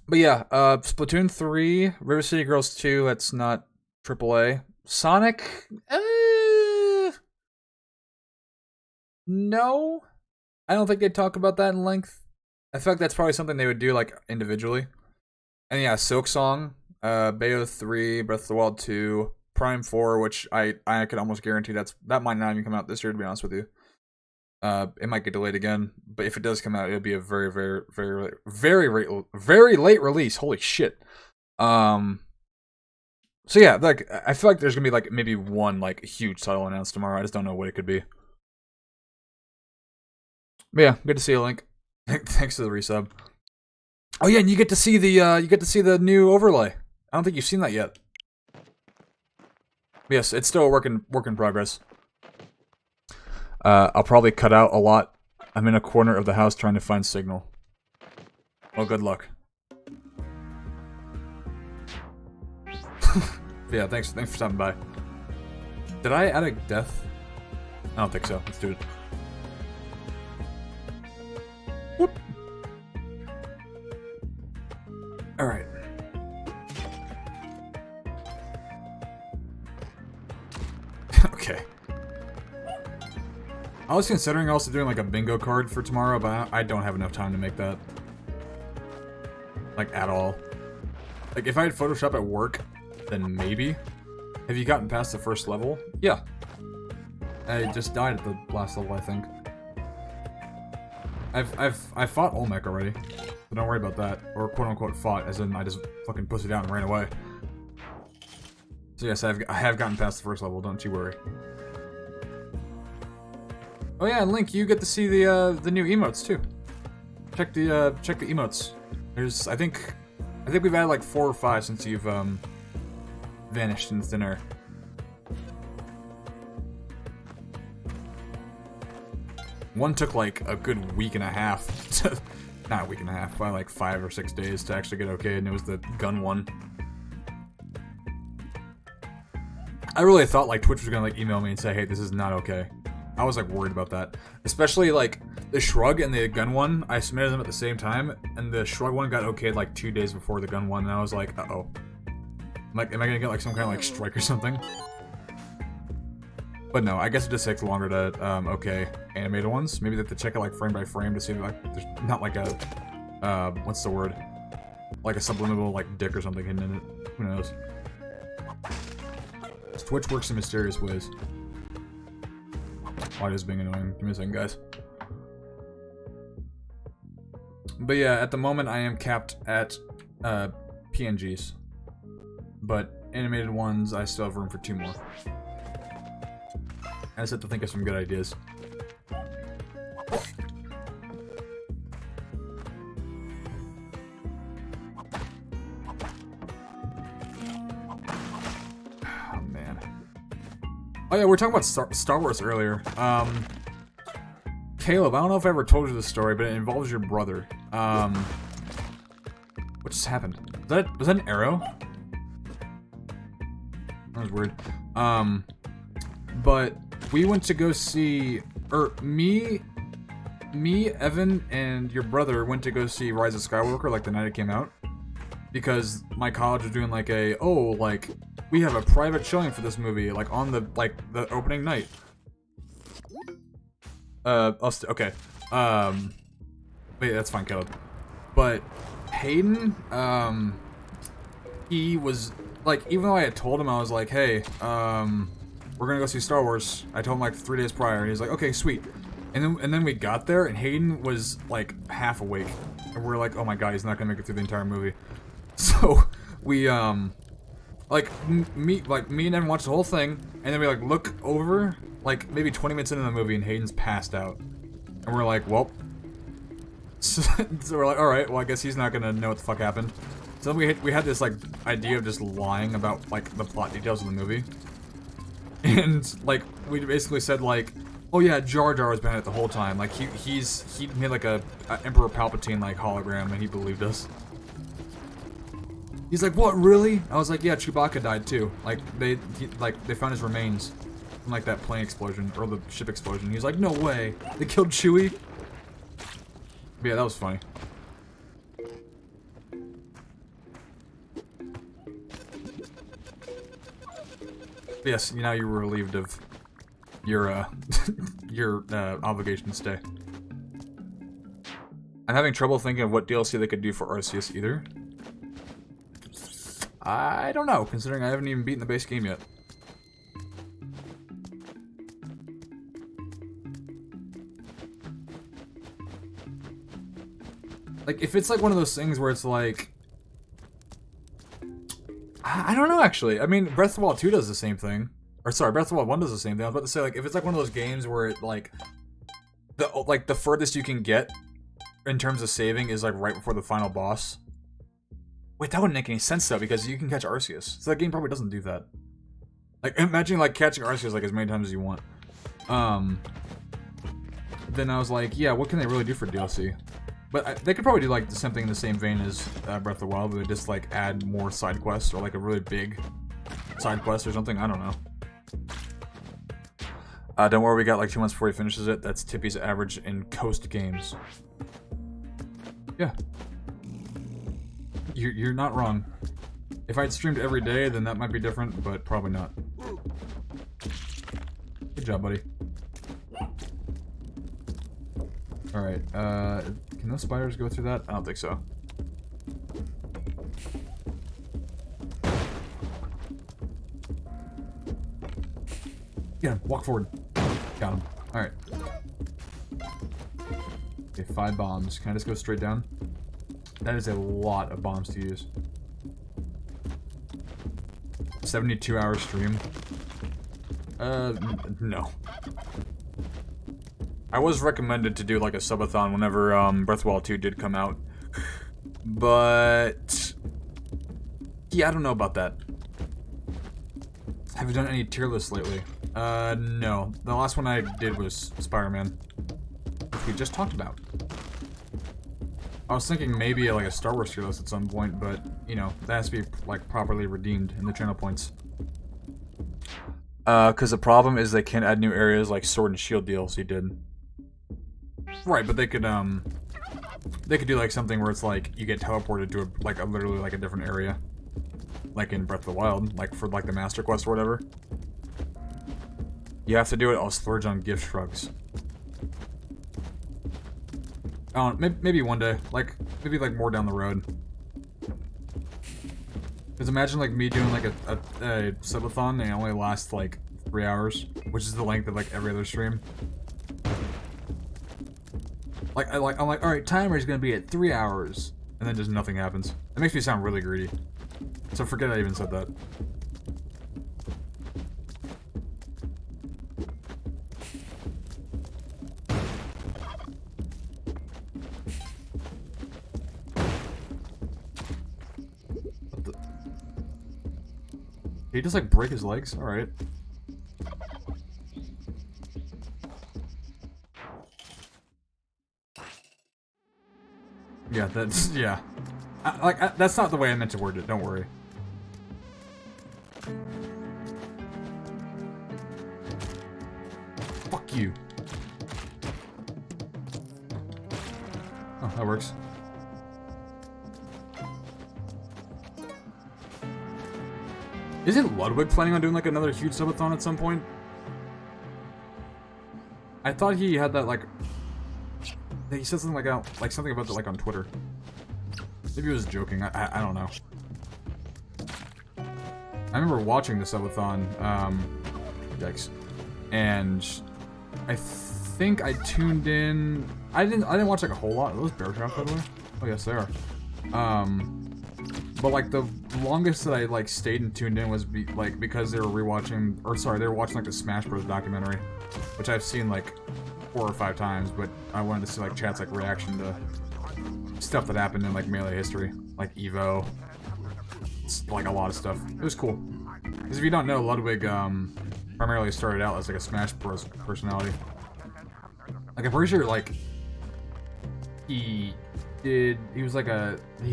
But yeah, Splatoon 3, River City Girls 2, that's not AAA. Sonic, no. I don't think they'd talk about that in length. I feel like that's probably something they would do like individually. And yeah, Silk Song, Bayo 3, Breath of the Wild 2, Prime 4, which I could almost guarantee that might not even come out this year, to be honest with you. It might get delayed again, but if it does come out, it'll be a very, very, very, very late release. Holy shit. So yeah, like I feel like there's gonna be like maybe one like huge title announced tomorrow. I just don't know what it could be. But yeah, good to see you, Link. Thanks for the resub. Oh yeah, and you get to see the new overlay. I don't think you've seen that yet. Yes, it's still a work in progress. I'll probably cut out a lot. I'm in a corner of the house trying to find signal. Well, good luck. Yeah, thanks for stopping by. Did I add a death? I don't think so. Let's do it. Whoop. All right. Okay. I was considering also doing like a bingo card for tomorrow, but I don't have enough time to make that. Like, at all. Like, if I had Photoshop at work, then maybe. Have you gotten past the first level? Yeah. I just died at the last level, I think. I've fought Olmec already, so don't worry about that. Or quote-unquote fought, as in I just fucking pussed it down and ran away. So yes, I have gotten past the first level, don't you worry. Oh yeah, and Link, you get to see the new emotes too. Check the emotes. There's I think we've added like 4 or 5 since you've vanished in thin air. One took like a good week and a half to, not a week and a half, probably like 5 or 6 days to actually get okay, and it was the gun one. I really thought like Twitch was gonna like email me and say, hey, this is not okay. I was like worried about that. Especially like the shrug and the gun one, I submitted them at the same time, and the shrug one got okayed like 2 days before the gun one, and I was like, uh-oh. Like, am I gonna get like some kind of like strike or something? But no, I guess it just takes longer to okay animated ones. Maybe they have to check it like frame by frame to see like there's not like a what's the word? Like a subliminal like dick or something hidden in it. Who knows? Twitch works in mysterious ways. Audio's being annoying. Give me a second, guys. But yeah, at the moment I am capped at PNGs. But animated ones, I still have room for 2 more. I just have to think of some good ideas. Oh, man. Oh yeah, we were talking about Star Wars earlier. Caleb, I don't know if I ever told you this story, but it involves your brother. What just happened? Was that an arrow? That was weird. But we went to go see, me, Evan, and your brother went to go see Rise of Skywalker like the night it came out. because my college was doing like we have a private showing for this movie, like on the opening night. Okay. Wait, that's fine, Caleb. But Hayden, he was like, even though I had told him, I was like, hey, we're gonna go see Star Wars. I told him like 3 days prior, and he's like, okay, sweet. And then we got there, and Hayden was like half awake, and we're like, oh my god, he's not gonna make it through the entire movie. So we me and Evan watched the whole thing, and then we like look over, like maybe 20 minutes into the movie, and Hayden's passed out, and we're like, well. So we're like, all right, well I guess he's not gonna know what the fuck happened. So then we had this like idea of just lying about like the plot details of the movie. And, like, we basically said, like, oh yeah, Jar Jar was behind it the whole time. Like, he made, like, a Emperor Palpatine, like, hologram, and he believed us. He's like, what, really? I was like, yeah, Chewbacca died, too. Like, they found his remains from, like, that plane explosion, or the ship explosion. He's like, no way. They killed Chewie? But yeah, that was funny. Yes, now you were relieved of your obligation to stay. I'm having trouble thinking of what DLC they could do for Arceus either. I don't know, considering I haven't even beaten the base game yet. Like, if it's like one of those things where it's like... I don't know, actually. I mean, Breath of the Wild 2 does the same thing. Or, sorry, Breath of the Wild 1 does the same thing. I was about to say, like, if it's like one of those games where it, like... the furthest you can get in terms of saving is, like, right before the final boss. Wait, that wouldn't make any sense, though, because you can catch Arceus. So that game probably doesn't do that. Like, imagine, like, catching Arceus, like, as many times as you want. Then I was like, yeah, what can they really do for DLC? But they could probably do, like, something in the same vein as Breath of the Wild, where they just, like, add more side quests, or, like, a really big side quest or something. I don't know. Don't worry, we got, like, 2 months before he finishes it. That's Tippy's average in Coast games. Yeah. You're not wrong. If I'd streamed every day, then that might be different, but probably not. Good job, buddy. Alright, can those spiders go through that? I don't think so. Get him, walk forward. Got him. Alright. Okay, 5 bombs. Can I just go straight down? That is a lot of bombs to use. 72-hour stream. No. I was recommended to do like a subathon whenever Breath of the Wild 2 did come out. But yeah, I don't know about that. Have you done any tier lists lately? No. The last one I did was Spider-Man, which we just talked about. I was thinking maybe like a Star Wars tier list at some point, but you know, that has to be like properly redeemed in the channel points. Cause the problem is they can't add new areas like Sword and Shield DLC did. Right, but they could do like something where it's like you get teleported to a literally like a different area. Like in Breath of the Wild, like for like the Master Quest or whatever. You have to do it, I'll splurge on gift shrugs. I don't know, maybe one day. Like, maybe like more down the road. Because imagine like me doing like a subathon and it only lasts like 3 hours, which is the length of like every other stream. I'm like, alright, timer is gonna be at 3 hours, and then just nothing happens. It makes me sound really greedy. So forget I even said that. What the? Did he just like break his legs? Alright. Yeah, that's, yeah. That's not the way I meant to word it, don't worry. Fuck you. Oh, that works. Isn't Ludwig planning on doing like another huge subathon at some point? I thought he had that like. He said something like something about that like on Twitter. Maybe he was joking. I don't know. I remember watching the subathon. Yikes. And I think I tuned in. I didn't watch like a whole lot. Are those bear traps, by the way? Oh yes, they are. But like the longest that I like stayed and tuned in was because they were rewatching, or sorry, they were watching like the Smash Bros. Documentary, which I've seen like 4 or 5 times. But I wanted to see like chat's like reaction to stuff that happened in like Melee history, like Evo, like a lot of stuff. It was cool. Because if you don't know, Ludwig primarily started out as like a Smash Bros. Personality. Like I'm pretty sure like he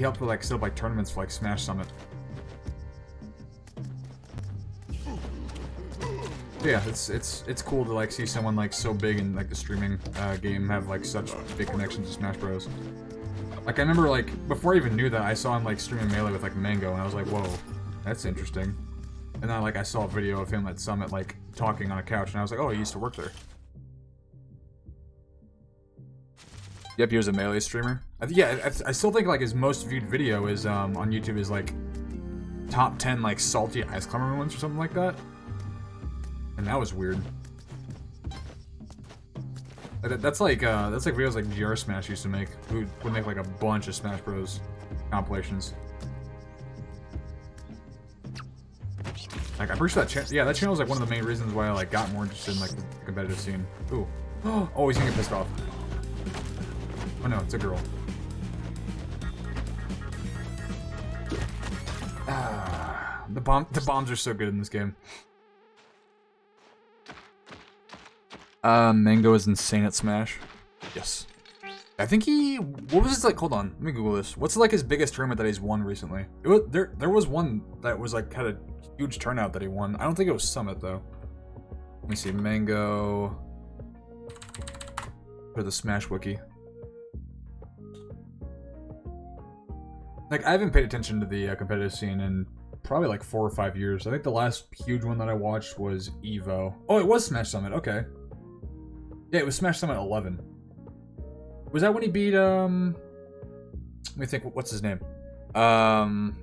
helped with like set up like tournaments for like Smash Summit. But yeah, it's cool to like see someone like so big in like the streaming game have like such big connections to Smash Bros. Like I remember like before I even knew that, I saw him like streaming Melee with like Mango, and I was like, whoa, that's interesting. And then like I saw a video of him at Summit like talking on a couch, and I was like, oh, he used to work there. Yep, he was a Melee streamer. I still think like his most viewed video is on YouTube is like top 10 like salty ice climber moments or something like that. And that was weird. That's like videos like GR Smash used to make, who would make like a bunch of Smash Bros. Compilations. Like I'm pretty sure that channel was like one of the main reasons why I like got more interested in like the competitive scene. Ooh, oh, he's gonna get pissed off. Oh no, it's a girl. The bombs are so good in this game. Mango is insane at Smash. Yes. I think what was his like, hold on, let me Google this. What's like his biggest tournament that he's won recently? There was one that was like had a huge turnout that he won. I don't think it was Summit though. Let me see, Mango for the Smash Wiki. Like, I haven't paid attention to the competitive scene in probably like 4 or 5 years. I think the last huge one that I watched was Evo. Oh, it was Smash Summit, okay. Yeah, it was Smash Summit 11. Was that when he beat, let me think, what's his name? Fuck.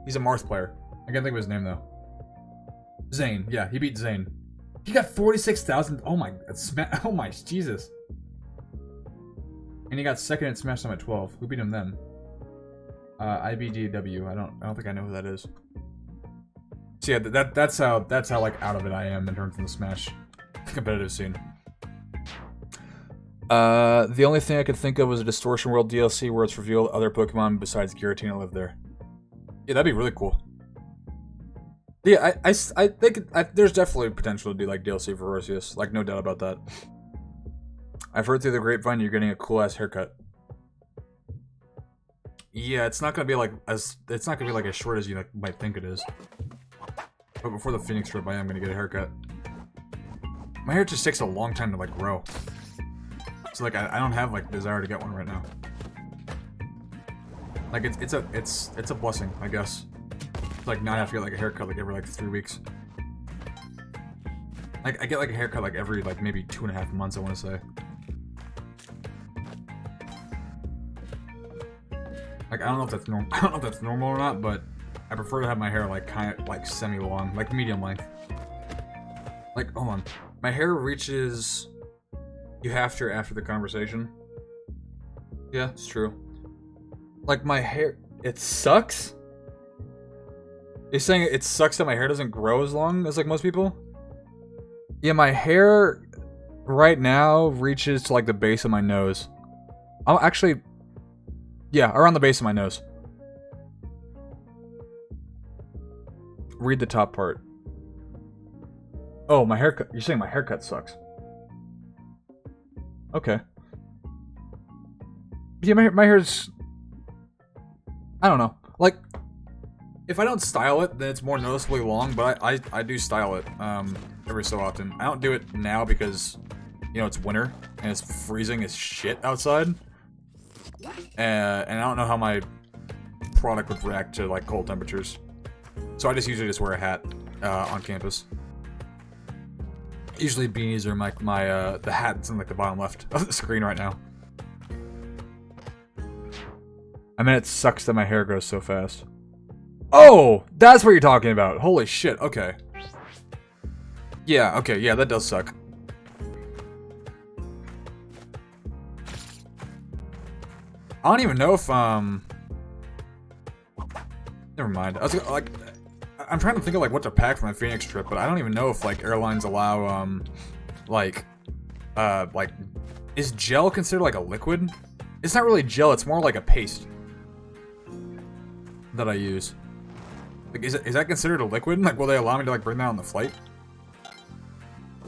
He's a Marth player. I can't think of his name, though. Zane. Yeah, he beat Zane. He got 46,000. Oh my, Jesus. And he got second at Smash Summit 12. Who beat him then? IBDW. I don't think I know who that is. So yeah, that's how like out of it I am in terms of the Smash competitive scene. The only thing I could think of was a Distortion World DLC where it's revealed other Pokemon besides Giratina live there. Yeah, that'd be really cool. Yeah, I think there's definitely potential to do like DLC for Arceus. Like, no doubt about that. I've heard through the grapevine you're getting a cool ass haircut. Yeah, it's not gonna be like as short as you might think it is. But before the Phoenix trip, I am gonna get a haircut. My hair just takes a long time to like grow. So like I don't have like desire to get one right now. Like it's a blessing, I guess. To, like not have to get like a haircut like every like 3 weeks. Like I get like a haircut like every like maybe 2.5 months, I want to say. Like I don't know if that's normal. I don't know if that's normal or not, but I prefer to have my hair like kind of like semi-long, like medium length. Like hold on, my hair reaches. You have to after the conversation. Yeah, it's true. Like my hair, it sucks. You're saying it sucks that my hair doesn't grow as long as like most people? Yeah, my hair right now reaches to like the base of my nose. I'll actually. Yeah, around the base of my nose. Read the top part. Oh, my haircut. You're saying my haircut sucks. Okay. Yeah, my hair's... I don't know. Like, if I don't style it, then it's more noticeably long, but I do style it every so often. I don't do it now because, you know, it's winter and it's freezing as shit outside. And I don't know how my product would react to like cold temperatures. So I just usually just wear a hat on campus. Usually beanies are the hat that's in like the bottom left of the screen right now. I mean, it sucks that my hair grows so fast. Oh, that's what you're talking about. Holy shit. Okay. Yeah. Okay. Yeah, that does suck. I don't even know if Never mind. I was like, I'm trying to think of like what to pack for my Phoenix trip, but I don't even know if like airlines allow like is gel considered like a liquid? It's not really gel. It's more like a paste that I use. Like, is that considered a liquid? Like, will they allow me to like bring that on the flight?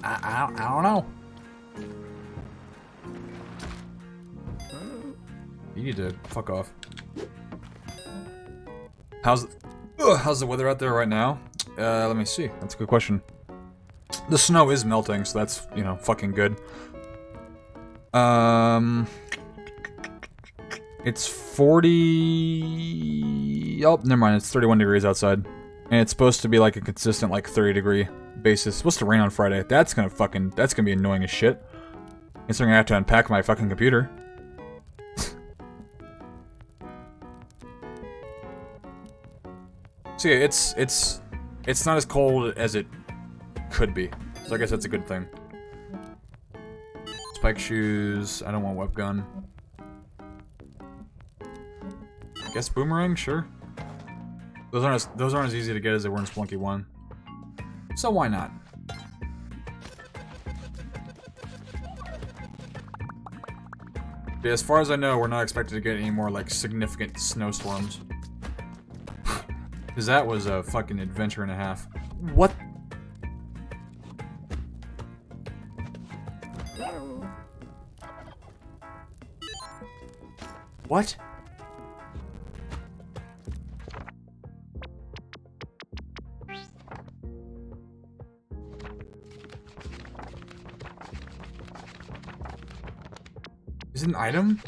I don't know. You need to fuck off. How's the weather out there right now? Let me see. That's a good question. The snow is melting, so that's, you know, fucking good. It's 40... Oh, never mind. It's 31 degrees outside. And it's supposed to be like a consistent, like, 30-degree basis. It's supposed to rain on Friday. That's gonna be annoying as shit. Considering I have to unpack my fucking computer. So yeah, it's not as cold as it could be. So I guess that's a good thing. Spike shoes. I don't want web gun. I guess boomerang, sure. Those aren't as easy to get as they were in Spelunky 1. So why not? But as far as I know, we're not expected to get any more like significant snowstorms. Because that was a fucking adventure and a half. What? What? Is it an item?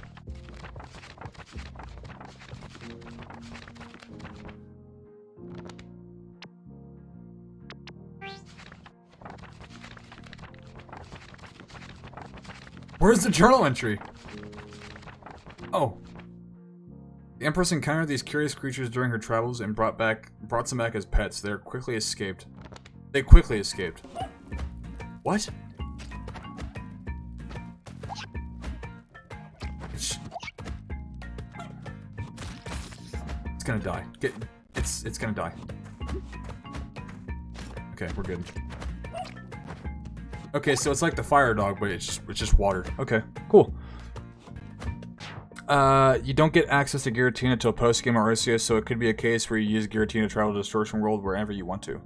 Where's the journal entry? Oh. The Empress encountered these curious creatures during her travels and brought them back as pets. They quickly escaped. What? It's gonna die. It's gonna die. Okay, we're good. Okay, so it's like the fire dog, but it's just water. Okay, cool. You don't get access to Giratina until post-game or Arceus, so it could be a case where you use Giratina to travel to Distortion World wherever you want to.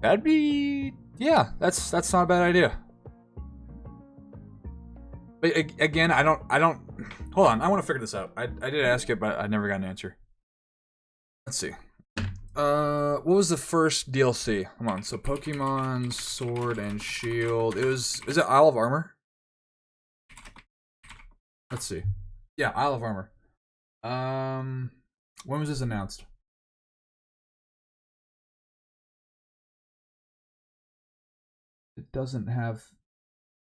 That'd be... yeah, that's not a bad idea. But again, I don't... Hold on, I want to figure this out. I did ask it, but I never got an answer. Let's see. What was the first DLC? Come on, so Pokemon Sword and Shield. Is it Isle of Armor? Let's see. Yeah, Isle of Armor. When was this announced? It doesn't have...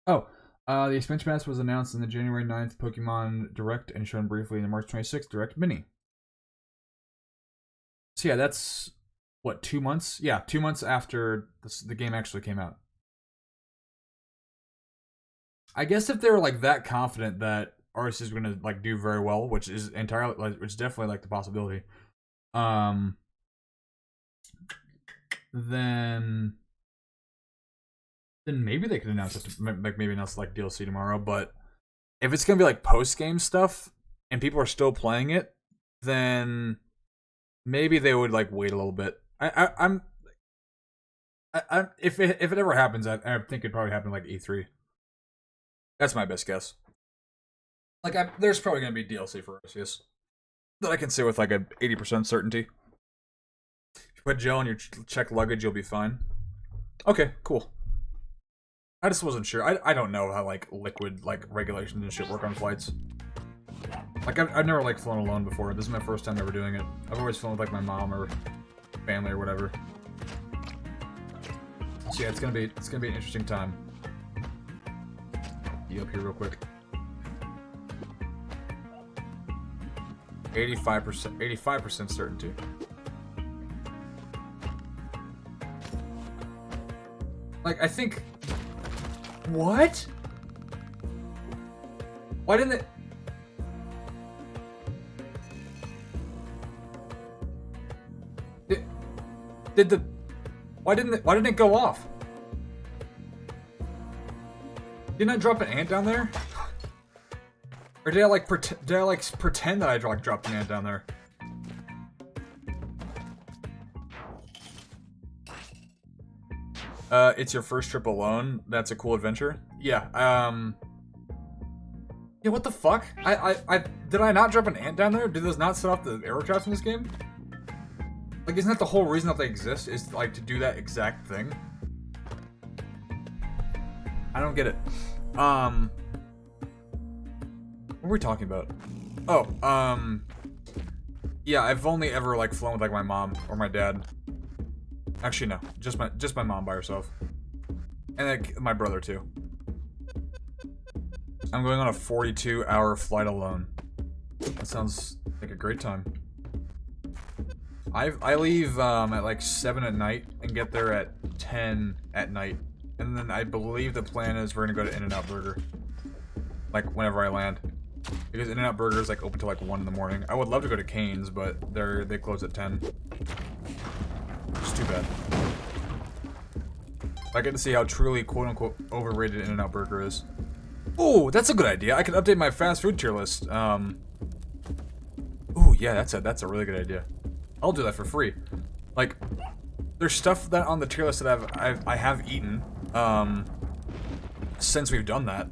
Oh, the expansion pass was announced in the January 9th Pokemon Direct and shown briefly in the March 26th Direct Mini. So yeah, that's, what, 2 months? Yeah, 2 months after the game actually came out. I guess if they were like that confident that Arceus is going to like do very well, which is definitely like the possibility, then maybe they could announce it, maybe announce like DLC tomorrow. But if it's going to be like post game stuff and people are still playing it, then maybe they would like wait a little bit. If it ever happens, I think it'd probably happen like E3. That's my best guess. Like, there's probably gonna be DLC for Arceus that I can say with like a 80% certainty. If you put gel in your checked luggage, you'll be fine. Okay, cool. I just wasn't sure. I don't know how like liquid like regulations and shit work on flights. Like, I've never, like, flown alone before. This is my first time ever doing it. I've always flown with, like, my mom or family or whatever. So yeah, it's gonna be an interesting time. Be up here real quick. 85% certainty. Like, I think... What? Why didn't it... Did the... Why didn't it go off? Didn't I drop an ant down there? Or did I like pretend that I like dropped an ant down there? It's your first trip alone. That's a cool adventure. Yeah. Yeah. What the fuck? Did I not drop an ant down there? Did those not set off the arrow traps in this game? Like, isn't that the whole reason that they exist? Is like to do that exact thing? I don't get it. What were we talking about? Oh, yeah, I've only ever like flown with like my mom or my dad. Actually, no, just my mom by herself, and like my brother too. I'm going on a 42-hour flight alone. That sounds like a great time. I leave at like 7 at night and get there at 10 at night, and then I believe the plan is we're gonna go to In-N-Out Burger, like whenever I land, because In-N-Out Burger is like open till like 1 in the morning. I would love to go to Cane's, but they close at 10. It's too bad. I get to see how truly quote-unquote overrated In-N-Out Burger is. Oh, that's a good idea. I could update my fast food tier list. Oh yeah, that's a really good idea. I'll do that for free. Like, there's stuff that on the tier list that I have eaten since we've done that,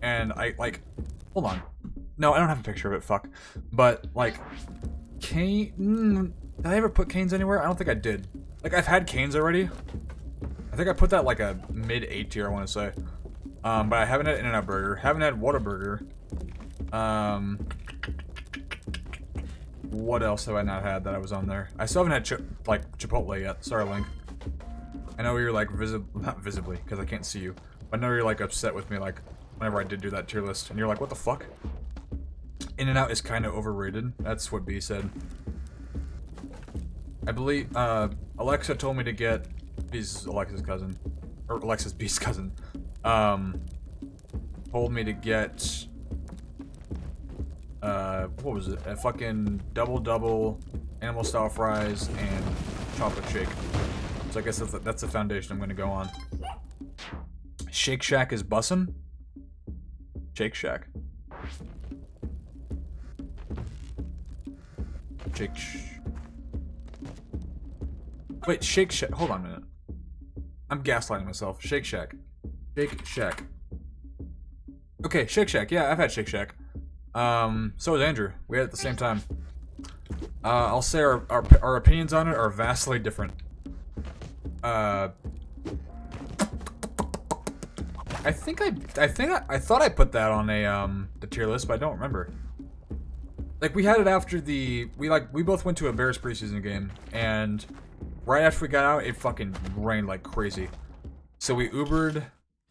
and I like. Hold on. No, I don't have a picture of it. Fuck. But like, Cane. Did I ever put Cane's anywhere? I don't think I did. Like, I've had Cane's already. I think I put that like a mid 8 tier, I want to say. But I haven't had In-N-Out Burger. Haven't had Whataburger. What else have I not had that I was on there? I still haven't had Chipotle yet. Sorry, Link. I know you're like not visibly because I can't see you. But I know you're like upset with me like whenever I did do that tier list, and you're like, what the fuck? In-N-Out is kind of overrated. That's what B said. I believe Alexa told me to get B's Alexa's cousin, or Alexa's B's cousin. Told me to get what was it? A fucking double animal style fries and chocolate shake. So I guess that's the foundation I'm gonna go on. Shake Shack is bussin'. Shake Shack. Wait, Shake Shack. Hold on a minute. I'm gaslighting myself. Shake Shack. Shake Shack. Okay, Shake Shack. Yeah, I've had Shake Shack. So is Andrew. We had it at the same time. I'll say our opinions on it are vastly different. I thought I put that on the tier list, but I don't remember. Like, we had it after we both went to a Bears preseason game, and right after we got out, it fucking rained like crazy. So we Ubered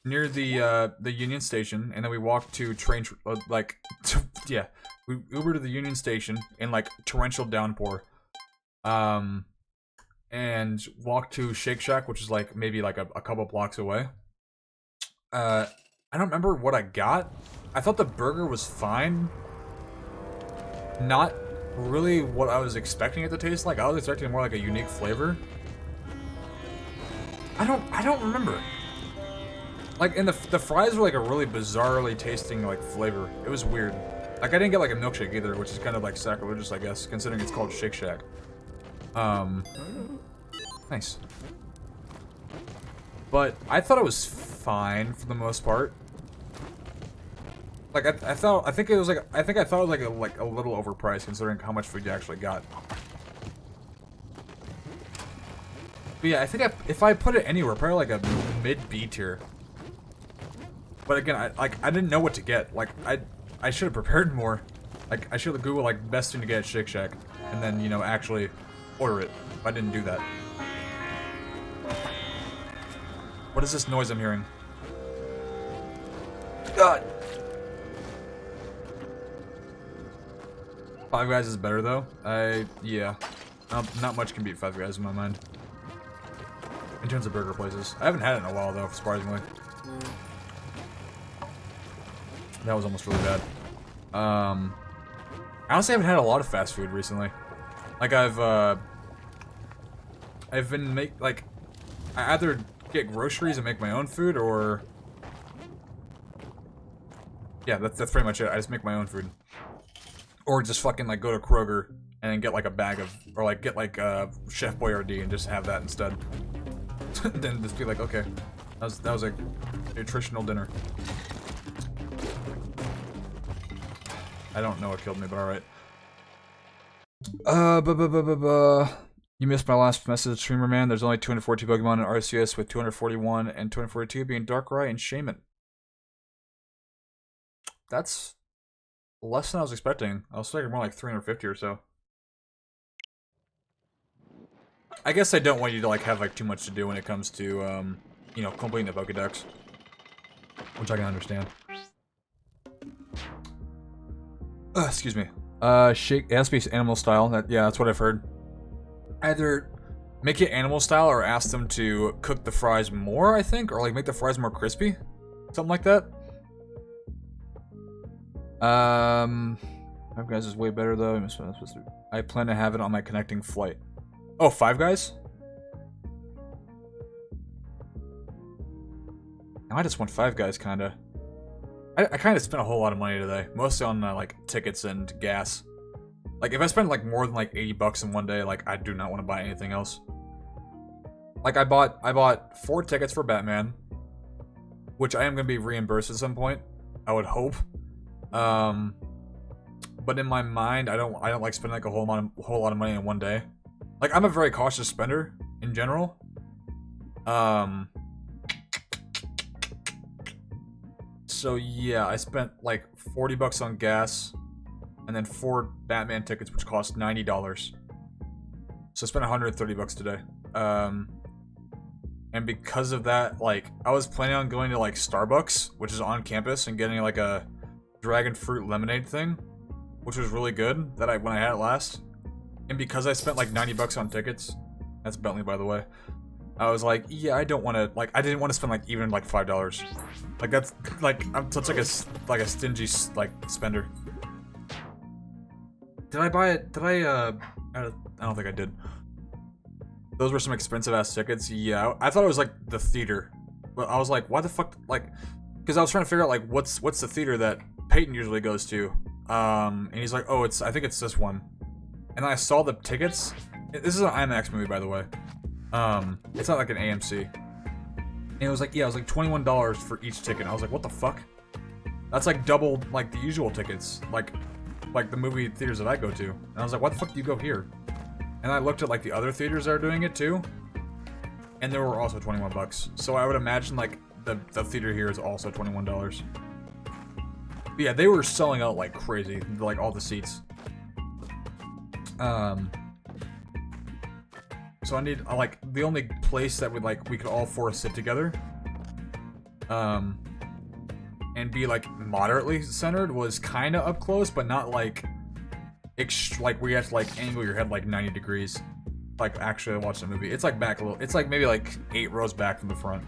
near the Union Station, and then we walked to we Ubered to the Union Station in like torrential downpour, and walked to Shake Shack, which is like maybe like a couple blocks away. I don't remember what I got. I thought the burger was fine. Not really what I was expecting it to taste like. I was expecting more like a unique flavor. I don't remember. Like, and the fries were like a really bizarrely tasting like flavor. It was weird. Like, I didn't get like a milkshake either, which is kind of like sacrilegious, I guess, considering it's called Shake Shack. Nice. But I thought it was fine for the most part. Like, I thought it was like a little overpriced considering how much food you actually got. But yeah, I think if I put it anywhere, probably like a mid B tier. But again, I didn't know what to get. Like, I should have prepared more. Like, I should Google, like, best thing to get at Shake Shack. And then, you know, actually order it. I didn't do that. What is this noise I'm hearing? God! Five Guys is better, though. Yeah. Not much can beat Five Guys in my mind. In terms of burger places. I haven't had it in a while, though, surprisingly. That was almost really bad. I honestly haven't had a lot of fast food recently. Like, I've been I either get groceries and make my own food, or... Yeah, that's pretty much it. I just make my own food. Or just fucking, like, go to Kroger and then get, like, a bag of... Or, like, get, like, Chef Boyardee and just have that instead. Then just be like, okay, that was a nutritional dinner. I don't know what killed me, but alright. You missed my last message, Streamer Man. There's only 242 Pokemon in Arceus, with 241 and 242 being Darkrai and Shaman. That's less than I was expecting. I was thinking more like 350 or so. I guess I don't want you to like have like too much to do when it comes to you know, completing the Pokédex, which I can understand. Excuse me. Shake. It has to be animal style. Yeah, that's what I've heard. Either make it animal style or ask them to cook the fries more, I think, or like make the fries more crispy, something like that. Five Guys is way better though. I plan to have it on my connecting flight. Oh, Five Guys? I just want Five Guys, kinda. I kind of spent a whole lot of money today, mostly on like tickets and gas. Like if I spend like more than like 80 bucks in one day, like I do not want to buy anything else. Like I bought 4 tickets for Batman, which I am gonna be reimbursed at some point. I would hope. But in my mind, I don't like spending like a whole lot of money in one day. Like I'm a very cautious spender in general. So yeah, I spent like 40 bucks on gas, and then 4 Batman tickets, which cost $90. So I spent 130 bucks today. And because of that, like I was planning on going to like Starbucks, which is on campus, and getting like a dragon fruit lemonade thing, which was really good. When I had it last, and because I spent like 90 bucks on tickets, that's Bentley by the way. I was like, yeah, I don't want to, like, I didn't want to spend, like, even, like, $5. Like, that's, like, I'm such, like a stingy, like, spender. Did I buy it? Did I don't think I did. Those were some expensive-ass tickets. Yeah, I thought it was, like, the theater. But I was like, why the fuck, like, because I was trying to figure out, like, what's the theater that Peyton usually goes to? And he's like, oh, I think it's this one. And I saw the tickets. This is an IMAX movie, by the way. It's not like an AMC. And it was like, yeah, it was like $21 for each ticket. I was like, what the fuck? That's like double, like, the usual tickets. Like the movie theaters that I go to. And I was like, why the fuck do you go here? And I looked at, like, the other theaters that are doing it, too. And they were also 21 bucks. So I would imagine, like, the theater here is also $21. But yeah, they were selling out like crazy. Like, all the seats. So I need, like, the only place that would, like, we could all 4 sit together, and be, like, moderately centered was kind of up close, but not, like, like, where you have to, like, angle your head, like, 90 degrees, like, actually watch the movie. It's, like, back a little, it's, like, maybe, like, 8 rows back from the front.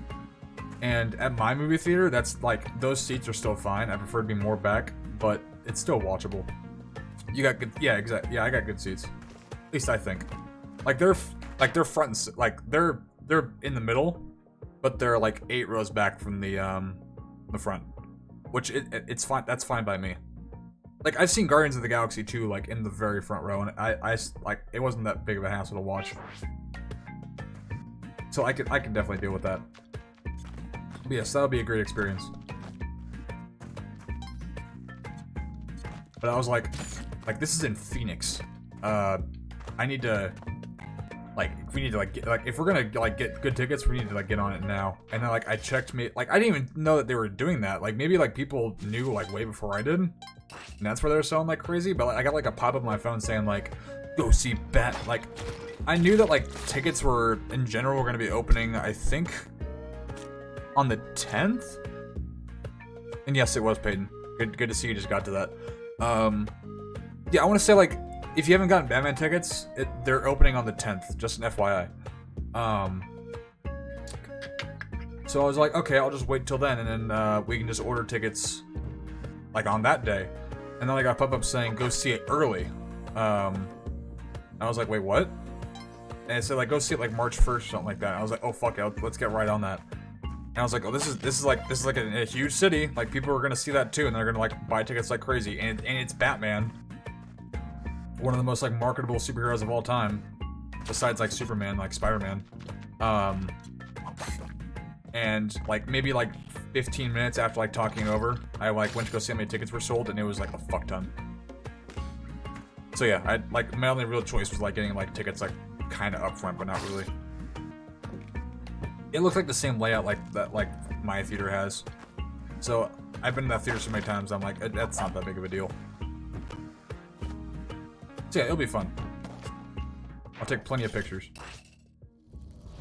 And at my movie theater, that's, like, those seats are still fine. I prefer to be more back, but it's still watchable. You got good, yeah, exactly, yeah, I got good seats. At least I think. Like, they're front and, like, they're in the middle, but they're like 8 rows back from the front, which it's fine. That's fine by me. Like, I've seen Guardians of the Galaxy 2, like, in the very front row, and I like, it wasn't that big of a hassle to watch. So I can definitely deal with that. But yes, that'll be a great experience. But I was like, this is in Phoenix. I need to like we need to like get, like if we're gonna like get good tickets, we need to like get on it now. And then like I checked me like I didn't even know that they were doing that. Like maybe like people knew like way before I did, and that's where they were selling like crazy. But like, I got like a pop up on my phone saying like go see Bat. Like I knew that like tickets were in general were gonna be opening. I think on the 10th. And yes, it was Peyton. Good to see you just got to that. Yeah, I want to say like if you haven't gotten Batman tickets, they're opening on the 10th. Just an FYI. So I was like, okay, I'll just wait till then, and then we can just order tickets like on that day. And then I got a pop-up saying go see it early. I was like, wait, what? And it said like go see it like March 1st, something like that. I was like, oh fuck it, let's get right on that. And I was like, oh, this is like a huge city. Like people are gonna see that too, and they're gonna like buy tickets like crazy. And it's Batman, one of the most like marketable superheroes of all time, besides like Superman, like Spider-Man. And like maybe like 15 minutes after like talking over, I like went to go see how many tickets were sold, and it was like a fuck ton. So yeah, I like my only real choice was like getting like tickets like kind of upfront, but not really. It looked like the same layout like that like my theater has. So I've been in that theater so many times, I'm like, that's not that big of a deal. So yeah, it'll be fun. I'll take plenty of pictures.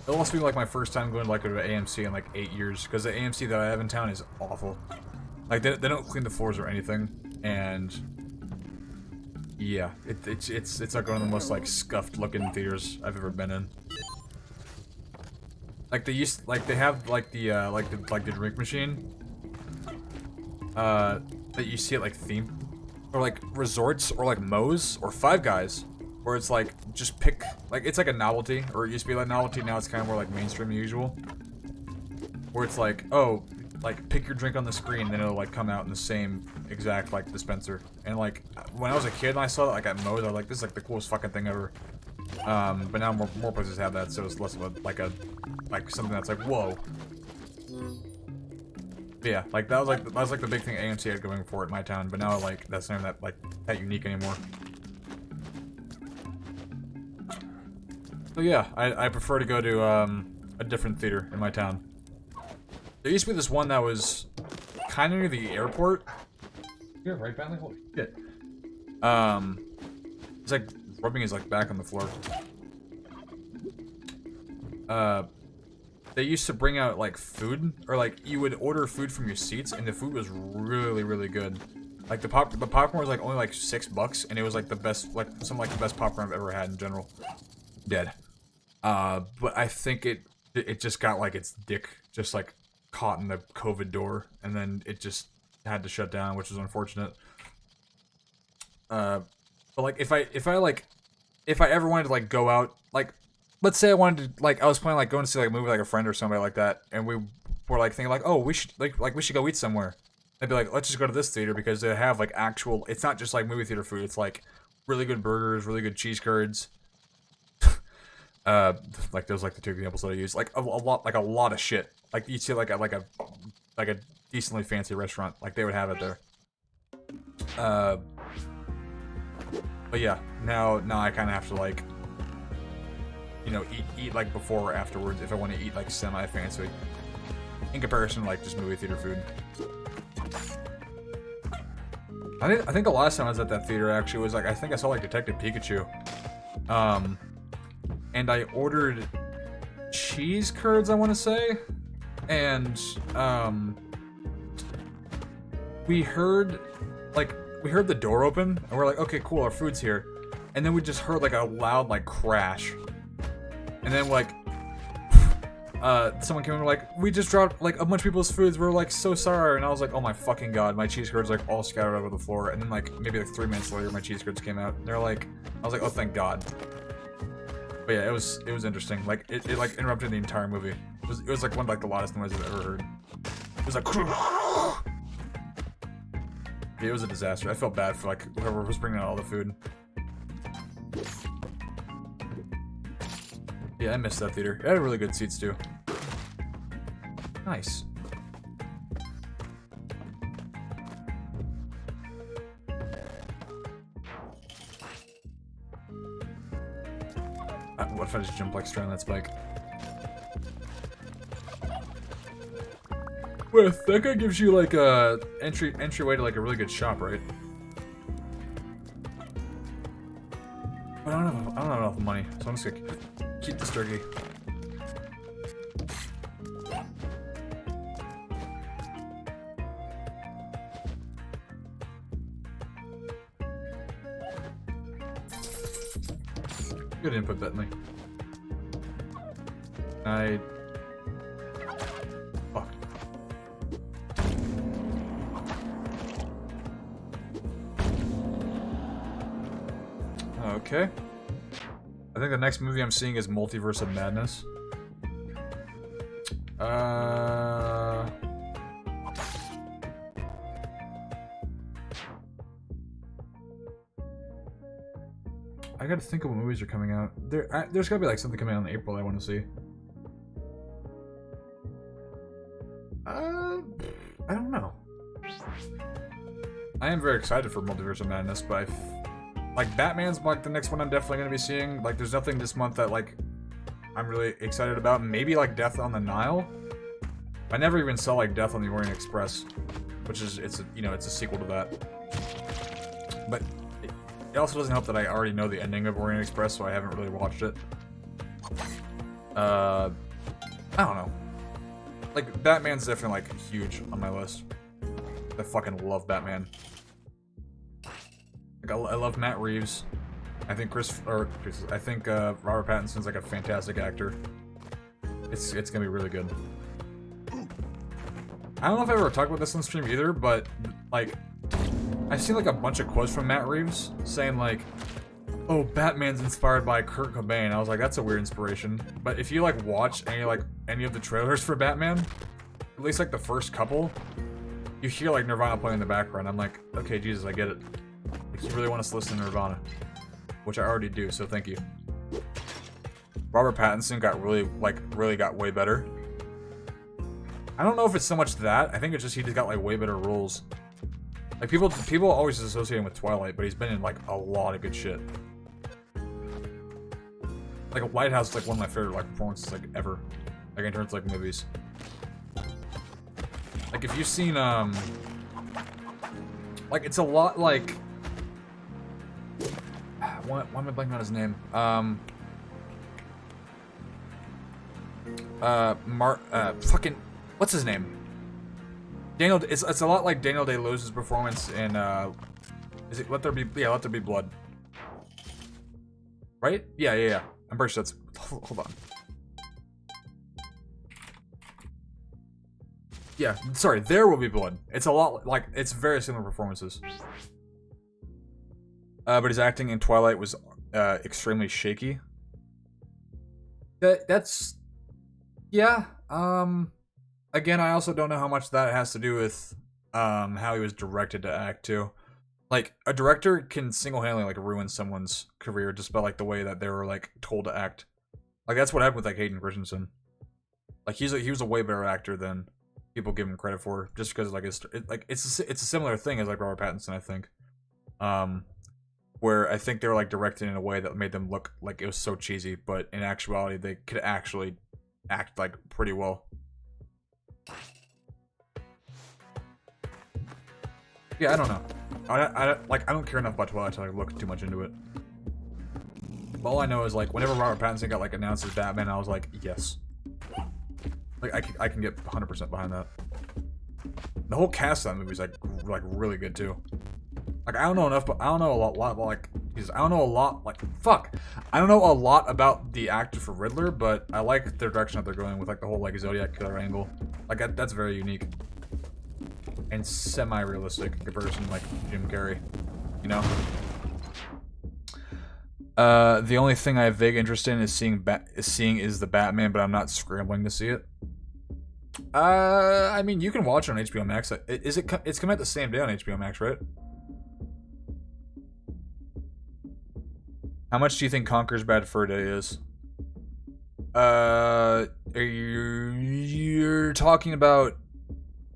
It'll also be like my first time going like to an AMC in like 8 years, because the AMC that I have in town is awful. Like they don't clean the floors or anything, and yeah, it's like one of the most like scuffed looking theaters I've ever been in. Like they have like the drink machine that you see at like theme or like resorts or like Moe's or Five Guys, where it's like just pick like it's like a novelty, or it used to be like novelty, now it's kind of more like mainstream than usual, where it's like, oh, like pick your drink on the screen, then it'll like come out in the same exact like dispenser. And like when I was a kid and I saw that like at Moe's, I was like, this is like the coolest fucking thing ever. But now more places have that, so it's less of a like something that's like whoa. But yeah, like that was like the big thing AMC had going for it in my town, but now like that's not that unique anymore. So yeah, I prefer to go to a different theater in my town. There used to be this one that was kind of near the airport. You're right, Bentley. Holy shit. It's like rubbing his like back on the floor. They used to bring out like food, or like you would order food from your seats, and the food was really, really good. Like the popcorn was like only like $6, and it was like the best, like some like the best popcorn I've ever had in general. Dead. But I think it just got like its dick just like caught in the COVID door, and then it just had to shut down, which was unfortunate. But like if I ever wanted to like go out, like let's say I wanted to, like I was planning like going to see like a movie with like a friend or somebody like that, and we were like thinking like, oh, we should we should go eat somewhere. I'd be like, let's just go to this theater because they have like actual, it's not just like movie theater food, it's like really good burgers, really good cheese curds. Like those like the two examples that I used, like a lot of shit. Like you see like a decently fancy restaurant, like they would have it there. But yeah, now I kind of have to like, you know, eat like before or afterwards if I want to eat like semi-fancy, in comparison to like just movie theater food. I think the last time I was at that theater actually was like, I think I saw like Detective Pikachu. And I ordered cheese curds, I want to say, and we heard the door open, and we're like, okay, cool, our food's here, and then we just heard like a loud like crash, and then like someone came in and like, we just dropped like a bunch of people's foods, we're like so sorry, and I was like, oh my fucking god, my cheese curds like all scattered over the floor, and then like maybe like 3 minutes later my cheese curds came out, and they're like, I was like, oh thank god. But yeah, it was interesting. Like it like interrupted the entire movie. It was like one of like the loudest noises I've ever heard. It was like it was a disaster. I felt bad for like whoever was bringing out all the food. Yeah, I missed that theater. It had really good seats too. Nice. What if I just jump like straight on that spike? Well, that guy gives you like a entryway to like a really good shop, right? But I don't have enough money, so I'm just gonna keep this turkey. Good input, Bentley. Fuck. Okay. I think the next movie I'm seeing is Multiverse of Madness. I gotta think of what movies are coming out. There's gotta be like something coming out in April I want to see. I don't know. I am very excited for Multiverse of Madness, but like Batman's like the next one I'm definitely gonna be seeing. Like, there's nothing this month that like I'm really excited about. Maybe like Death on the Nile. I never even saw like Death on the Orient Express, which is it's a sequel to that. But it also doesn't help that I already know the ending of Orient Express, so I haven't really watched it. I don't know. Like, Batman's definitely, like, huge on my list. I fucking love Batman. Like, I love Matt Reeves. I think Robert Pattinson's, like, a fantastic actor. It's gonna be really good. I don't know if I ever talked about this on stream either, but, like, I've seen, like, a bunch of quotes from Matt Reeves saying, like, oh, Batman's inspired by Kurt Cobain. I was like, that's a weird inspiration. But if you, like, watch any of the trailers for Batman, at least, like, the first couple, you hear, like, Nirvana playing in the background. I'm like, okay, Jesus, I get it. Like, you really want us to listen to Nirvana. Which I already do, so thank you. Robert Pattinson really got way better. I don't know if it's so much that. I think it's just he just got, like, way better roles. Like, people always associate him with Twilight, but he's been in, like, a lot of good shit. Like, Lighthouse is, like, one of my favorite, like, performances, like, ever. Like, in terms of, like, movies. Like, if you've seen, like, it's a lot like... Why am I blanking on his name? Fucking... What's his name? It's a lot like Daniel Day-Lewis's performance in, is it Let There Be Blood. Right? Yeah. I'm pretty sure that's... Hold on. Yeah, sorry, There Will Be Blood. It's a lot, like, it's very similar performances. But his acting in Twilight was, extremely shaky. That's... Yeah, again, I also don't know how much that has to do with, how he was directed to act, too. Like, a director can single-handedly, like, ruin someone's career just by, like, the way that they were, like, told to act. Like, that's what happened with, like, Hayden Christensen. Like, he was a way better actor than people give him credit for, just because, like, it's a similar thing as, like, Robert Pattinson, I think. Where I think they were, like, directed in a way that made them look like it was so cheesy, but in actuality, they could actually act, like, pretty well. Yeah, I don't know. I don't care enough about Twilight to, like, look too much into it. All I know is, like, whenever Robert Pattinson got, like, announced as Batman, I was like, yes. Like, I can get 100% behind that. The whole cast of that movie is, like really good, too. Like, I don't know enough, but I don't know a lot like, Jesus, I don't know a lot, like, fuck. I don't know a lot about the actor for Riddler, but I like their direction that they're going with, like, the whole, like, Zodiac Killer angle. Like, that's very unique. And semi-realistic in comparison to, like, Jim Carrey. You know? The only thing I have vague interest in is seeing the Batman, but I'm not scrambling to see it. I mean, you can watch it on HBO Max. It's coming out the same day on HBO Max, right? How much do you think Conker's Bad Fur Day is? You're talking about...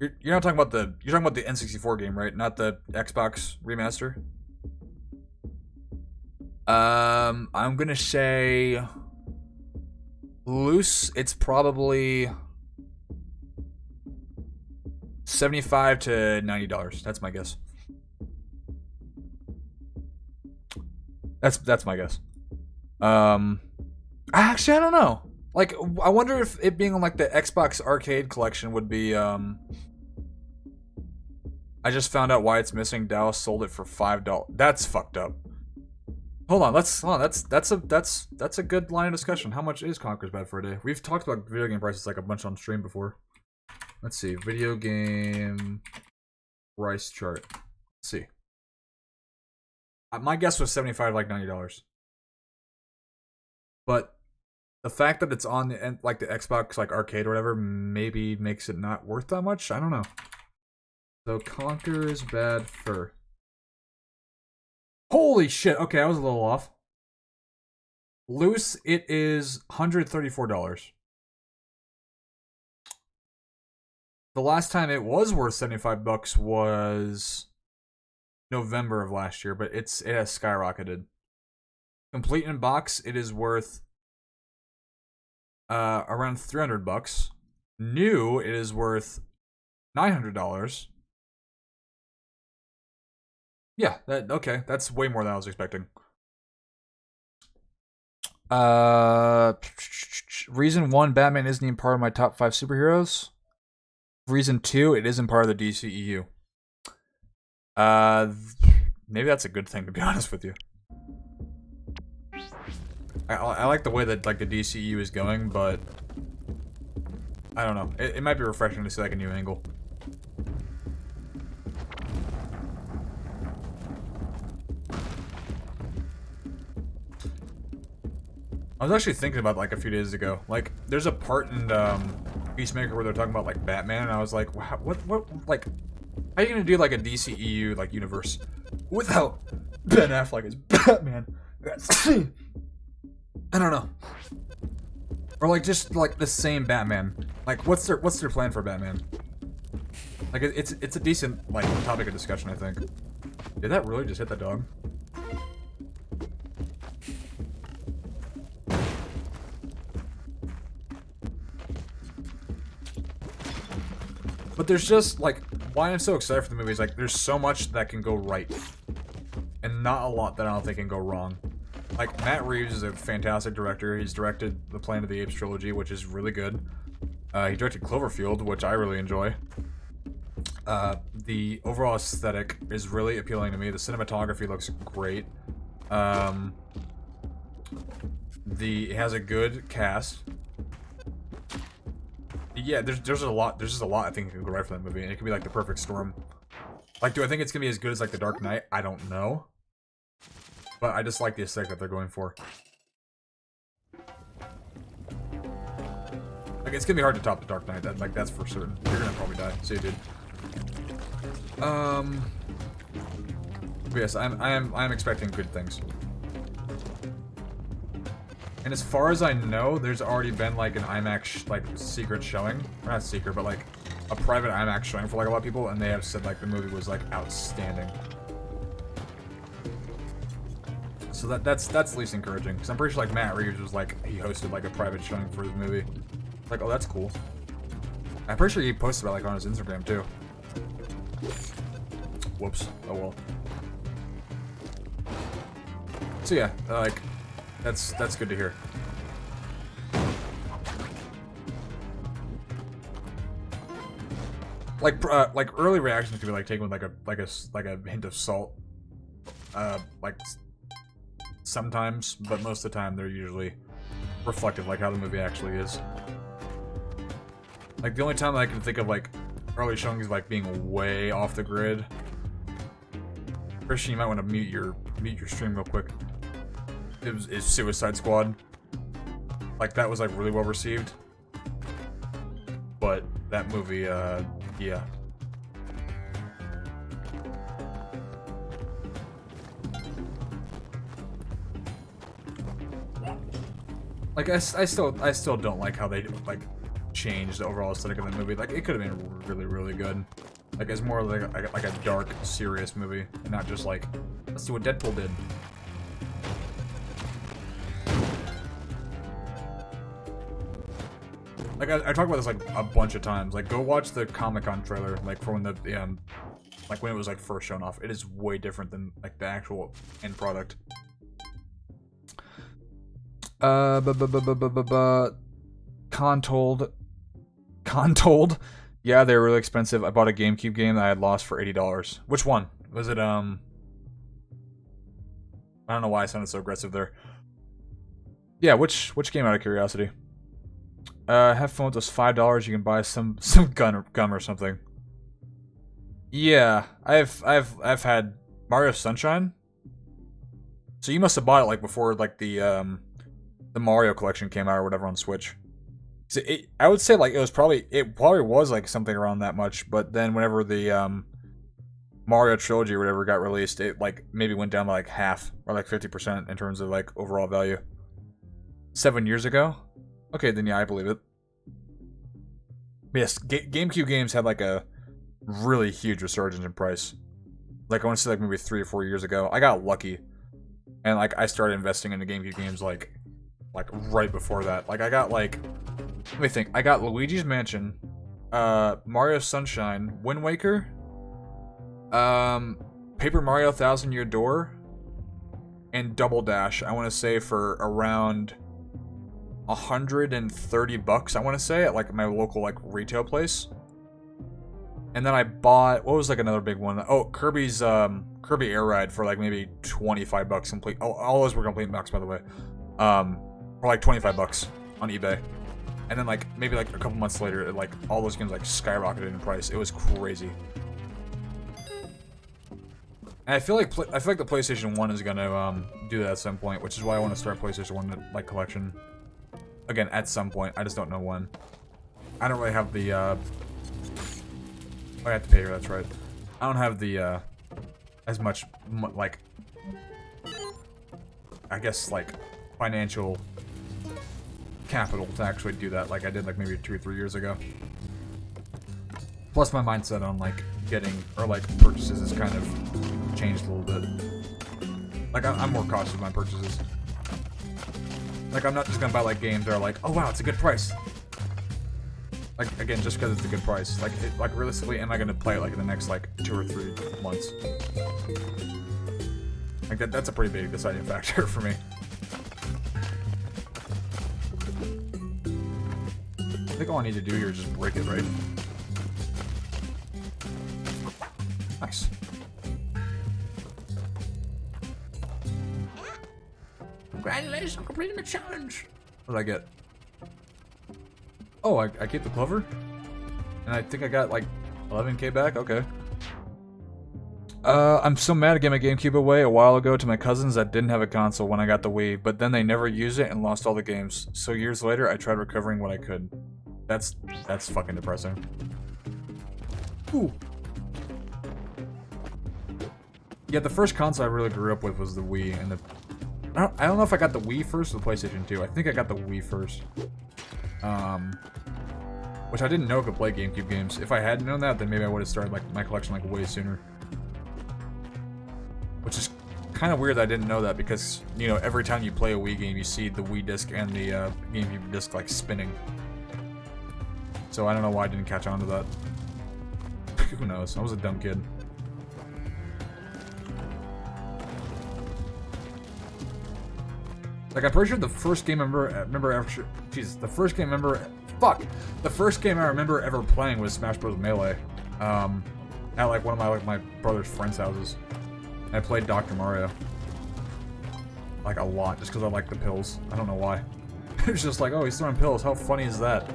You're not talking about the... You're talking about the N64 game, right? Not the Xbox remaster? I'm gonna say Loose, it's probably $75 to $90. That's my guess. That's my guess. Actually, I don't know. Like, I wonder if it being on like the Xbox Arcade Collection would be. I just found out why it's missing. Dallas sold it for $5. That's fucked up. Hold on. That's a good line of discussion. How much is Conker's Bad Fur Day? We've talked about video game prices like a bunch on stream before. Let's see. Video game price chart. Let's see. My guess was $75, like $90. But the fact that it's on the like the Xbox like arcade or whatever maybe makes it not worth that much. I don't know. So Conker's Bad Fur. Holy shit! Okay, I was a little off. Loose, it is $134. The last time it was worth $75 was November of last year, but it has skyrocketed. Complete in box, it is worth around $300. New, it is worth $900. Yeah, okay, that's way more than I was expecting. Reason 1, Batman isn't even part of my top 5 superheroes. Reason 2, it isn't part of the DCEU. Maybe that's a good thing, to be honest with you. I like the way that like the DCEU is going, but I don't know. It might be refreshing to see like a new angle. I was actually thinking about like a few days ago. Like, there's a part in Peacemaker where they're talking about like Batman, and I was like, what, like, how are you gonna do like a DCEU like universe without Ben Affleck as Batman? I don't know. Or like just like the same Batman. Like, what's their plan for Batman? Like, it's a decent like topic of discussion, I think. Did that really just hit the dog? But there's just, like, why I'm so excited for the movie is, like, there's so much that can go right. And not a lot that I don't think can go wrong. Like, Matt Reeves is a fantastic director. He's directed the Planet of the Apes trilogy, which is really good. He directed Cloverfield, which I really enjoy. The overall aesthetic is really appealing to me. The cinematography looks great. It has a good cast. Yeah, there's just a lot I think can go right for that movie, and it could be like the perfect storm. Like, do I think it's gonna be as good as like The Dark Knight? I don't know. But I just like the aesthetic that they're going for. Like, it's gonna be hard to top The Dark Knight, that's for certain. You're gonna probably die. See you, dude. But yes, I am expecting good things. And as far as I know, there's already been like an IMAX like secret showing, or not secret, but like a private IMAX showing for like a lot of people, and they have said like the movie was like outstanding. So that's the least encouraging, because I'm pretty sure like Matt Reeves was like he hosted like a private showing for his movie. Like, oh, that's cool. I'm pretty sure he posted about like on his Instagram too. Whoops. Oh well. So yeah, like. That's good to hear. Like early reactions can be like taken with like a hint of salt. Like sometimes, but most of the time they're usually reflective, like how the movie actually is. Like the only time that I can think of like early showings like being way off the grid. Christian, you might want to mute your stream real quick. Is Suicide Squad. Like, that was like really well received. But that movie, yeah. Like, I still don't like how they like changed the overall aesthetic of the movie. Like, it could have been really, really good. Like, it's more like a dark, serious movie, and not just like, let's see what Deadpool did. Like I talk about this like a bunch of times. Like go watch the Comic-Con trailer, like for when the like when it was like first shown off. It is way different than like the actual end product. Contold. Yeah, they were really expensive. I bought a GameCube game that I had lost for $80. Which one? Was it, I don't know why I sounded so aggressive there. Yeah, which game out of curiosity? Headphones was $5. You can buy some gum or something. Yeah, I've had Mario Sunshine. So you must have bought it like before like the Mario collection came out or whatever on Switch. So I would say like it probably was like something around that much, but then whenever the Mario trilogy or whatever got released, it like maybe went down to like half or like 50% in terms of like overall value. 7 years ago? Okay, then yeah, I believe it. But yes, GameCube games had like a really huge resurgence in price. Like I want to say like maybe 3 or 4 years ago. I got lucky, and like I started investing into GameCube games like right before that. Like I got like, let me think. I got Luigi's Mansion, Mario Sunshine, Wind Waker, Paper Mario Thousand Year Door, and Double Dash. I want to say for around $130. I want to say at like my local like retail place. And then I bought, what was like another big one? Oh, Kirby's Kirby Air Ride for like maybe $25 complete. Oh, all those were complete box, by the way. For like $25 on eBay. And then like maybe like a couple months later, like all those games like skyrocketed in price. It was crazy. And I feel like the PlayStation 1 is gonna do that at some point, which is why I want to start a PlayStation 1 like collection. Again, at some point. I just don't know when. I don't really have the oh, I have to pay her, that's right. I don't have the as much like I guess like financial capital to actually do that like I did like maybe 2 or 3 years ago. Plus my mindset on like getting or like purchases has kind of changed a little bit. Like I'm more cautious with my purchases. Like I'm not just gonna buy like games that are like, oh wow, it's a good price. Like again, just because it's a good price. Like like realistically, am I gonna play it like in the next like 2 or 3 months? Like that's a pretty big deciding factor for me. I think all I need to do here is just break it, right? Nice. Congratulations on completing the challenge! What did I get? Oh, I get the clover? And I think I got like 11k back? Okay. I'm so mad to get my GameCube away a while ago to my cousins that didn't have a console when I got the Wii, but then they never used it and lost all the games. So years later, I tried recovering what I could. That's fucking depressing. Ooh. Yeah, the first console I really grew up with was the Wii, and I don't know if I got the Wii first or the PlayStation 2. I think I got the Wii first. Which I didn't know could play GameCube games. If I had known that, then maybe I would have started like my collection like way sooner. Which is kind of weird that I didn't know that because, you know, every time you play a Wii game, you see the Wii disc and the GameCube disc like spinning. So I don't know why I didn't catch on to that. Who knows? I was a dumb kid. Like I'm pretty sure the first game I remember ever. Jesus, the first game I remember. Fuck! The first game I remember ever playing was Smash Bros. Melee. At like one of my brother's friends' houses. And I played Dr. Mario. Like a lot, just because I like the pills. I don't know why. It was just like, oh, he's throwing pills. How funny is that?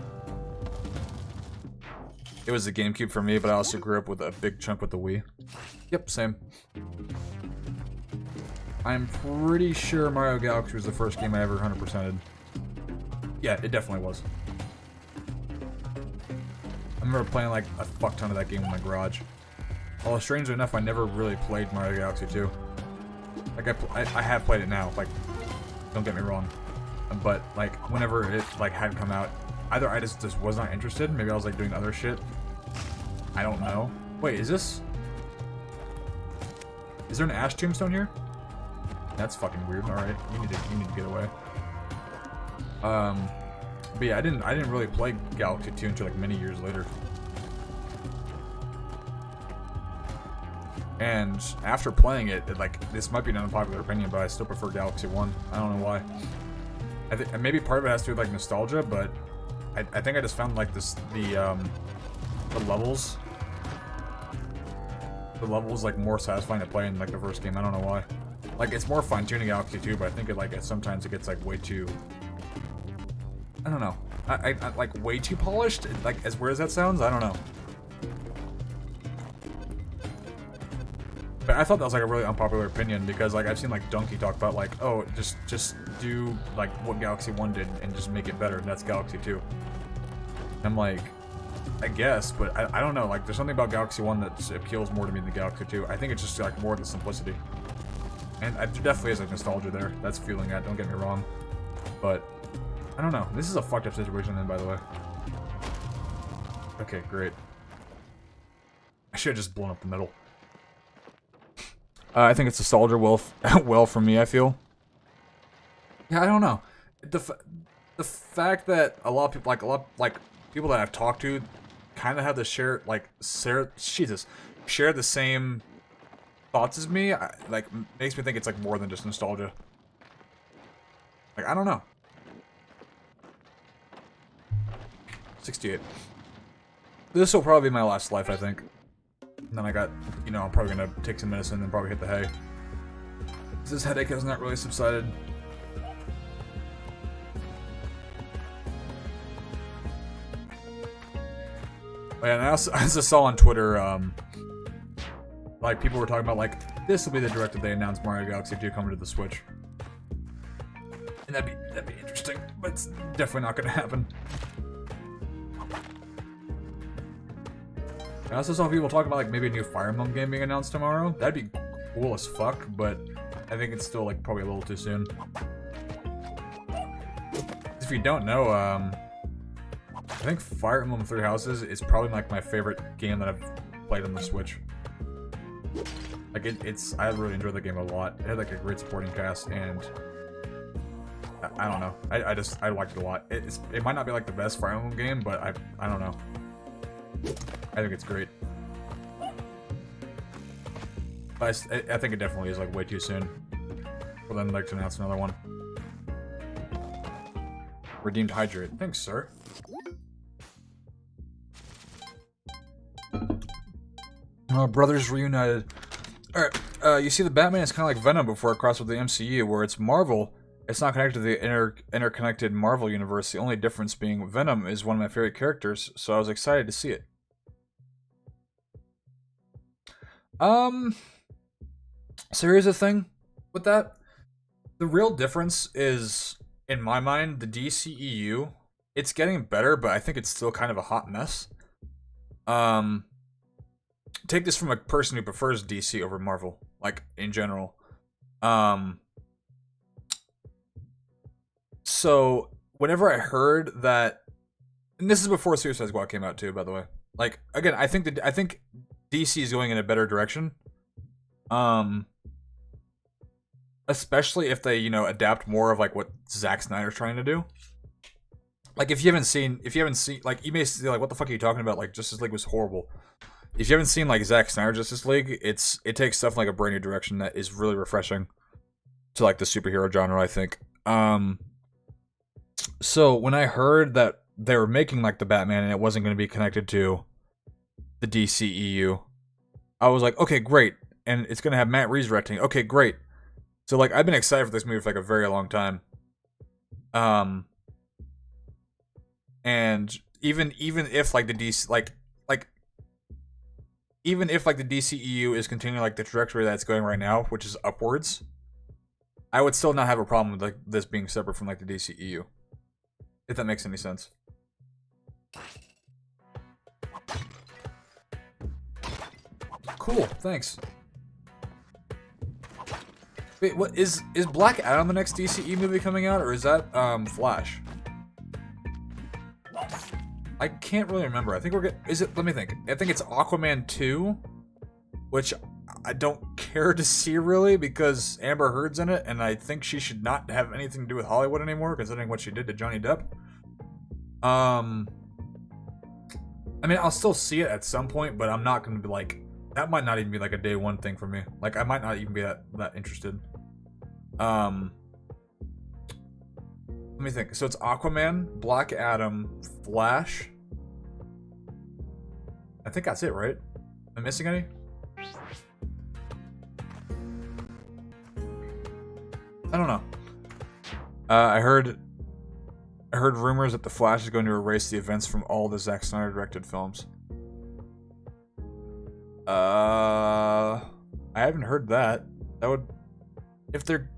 It was the GameCube for me, but I also grew up with a big chunk with the Wii. Yep, same. I'm pretty sure Mario Galaxy was the first game I ever 100%ed. Yeah, it definitely was. I remember playing like a fuck ton of that game in my garage. Although strangely enough, I never really played Mario Galaxy 2. Like I have played it now. Like, don't get me wrong, but like whenever it like had come out, either I just was not interested. Maybe I was like doing other shit. I don't know. Wait, is there an Ash tombstone here? That's fucking weird. All right, you need to get away. But yeah, I didn't really play Galaxy 2 until like many years later. And after playing it, like, this might be an unpopular opinion, but I still prefer Galaxy 1. I don't know why. I think maybe part of it has to do with like nostalgia, but I think I just found like the levels like more satisfying to play in like the first game. I don't know why. Like, it's more fine-tuning Galaxy 2, but I think sometimes it gets like way too, I don't know. I like way too polished. Like, as weird as that sounds, I don't know. But I thought that was like a really unpopular opinion because like I've seen like Donkey talk about like, oh, just do like what Galaxy 1 did and just make it better. And that's Galaxy 2. And I'm like, I guess, but I don't know. Like, there's something about Galaxy 1 that appeals more to me than Galaxy 2. I think it's just like more of the simplicity. And there definitely is like nostalgia there. That's feeling that. Don't get me wrong. But I don't know. This is a fucked up situation then, by the way. Okay, great. I should have just blown up the middle. I think it's nostalgia well for me, I feel. Yeah, I don't know. The fact that a lot of people, people that I've talked to kind of have the share the same thoughts as me, makes me think it's like more than just nostalgia. Like, I don't know. 68. This will probably be my last life, I think. And then I got, I'm probably gonna take some medicine and probably hit the hay. This headache has not really subsided. Oh, yeah, and I also saw on Twitter, like, people were talking about, like, this will be the director they announced Mario Galaxy 2 coming to the Switch. And that'd be interesting, but it's definitely not gonna happen. I also saw people talking about like maybe a new Fire Emblem game being announced tomorrow. That'd be cool as fuck, but I think it's still like probably a little too soon. If you don't know, I think Fire Emblem Three Houses is probably like my favorite game that I've played on the Switch. Like I really enjoyed the game a lot. It had like a great supporting cast, and I don't know. I liked it a lot. It might not be like the best Fire Emblem game, but I don't know. I think it's great. But I think it definitely is like way too soon for them like to announce another one. Redeemed Hydrate. Thanks, sir. Brothers reunited. Alright, you see the Batman is kind of like Venom before it crossed with the MCU, where it's Marvel. It's not connected to the interconnected Marvel universe. The only difference being Venom is one of my favorite characters, so I was excited to see it. So here's the thing with that. The real difference is, in my mind, the DCEU. It's getting better, but I think it's still kind of a hot mess. Take this from a person who prefers DC over Marvel, like, in general. So, whenever I heard that, and this is before Suicide Squad came out too, by the way. Like, again, I think DC is going in a better direction. Especially if they, adapt more of like what Zack Snyder's trying to do. Like, if you haven't seen, like, you may say, like, what the fuck are you talking about? Like, Justice League was horrible. If you haven't seen, like, Zack Snyder Justice League, it takes stuff like a brand new direction that is really refreshing to, like, the superhero genre, I think. So, when I heard that they were making, like, the Batman and it wasn't going to be connected to the DCEU, I was like, okay, great. And it's going to have Matt Reeves directing. Okay, great. So, like, I've been excited for this movie for, like, a very long time. And even if, like, the DC, even if, like, the DCEU is continuing, like, the trajectory that it's going right now, which is upwards, I would still not have a problem with, like, this being separate from, like, the DCEU. If that makes any sense. Cool, thanks. Wait, what is Black Adam the next DCE movie coming out, or is that Flash? I can't really remember. I think let me think. I think it's Aquaman 2, which I don't care to see really because Amber Heard's in it, and I think she should not have anything to do with Hollywood anymore, considering what she did to Johnny Depp. I mean, I'll still see it at some point, but I'm not gonna be like, that might not even be like a day one thing for me. Like, I might not even be that interested. Let me think. So it's Aquaman, Black Adam, Flash. I think that's it, right? Am I missing any? I don't know. I heard rumors that the Flash is going to erase the events from all the Zack Snyder directed films. I haven't heard that. That would, if they're,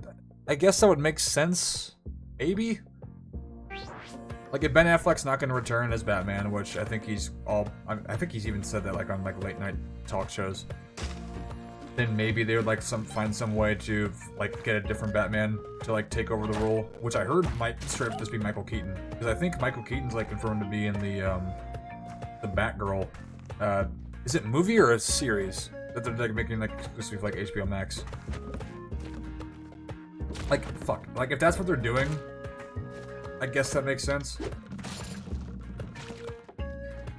I guess that would make sense. Maybe. Like, if Ben Affleck's not going to return as Batman, which I think he's I think he's even said that like on like late night talk shows, then maybe they would like find some way to like get a different Batman to like take over the role, which I heard might straight up just be Michael Keaton, because I think Michael Keaton's like confirmed to be in the Batgirl. Is it movie or a series that they're like making like exclusively for, like HBO Max? Like fuck, like if that's what they're doing, I guess that makes sense.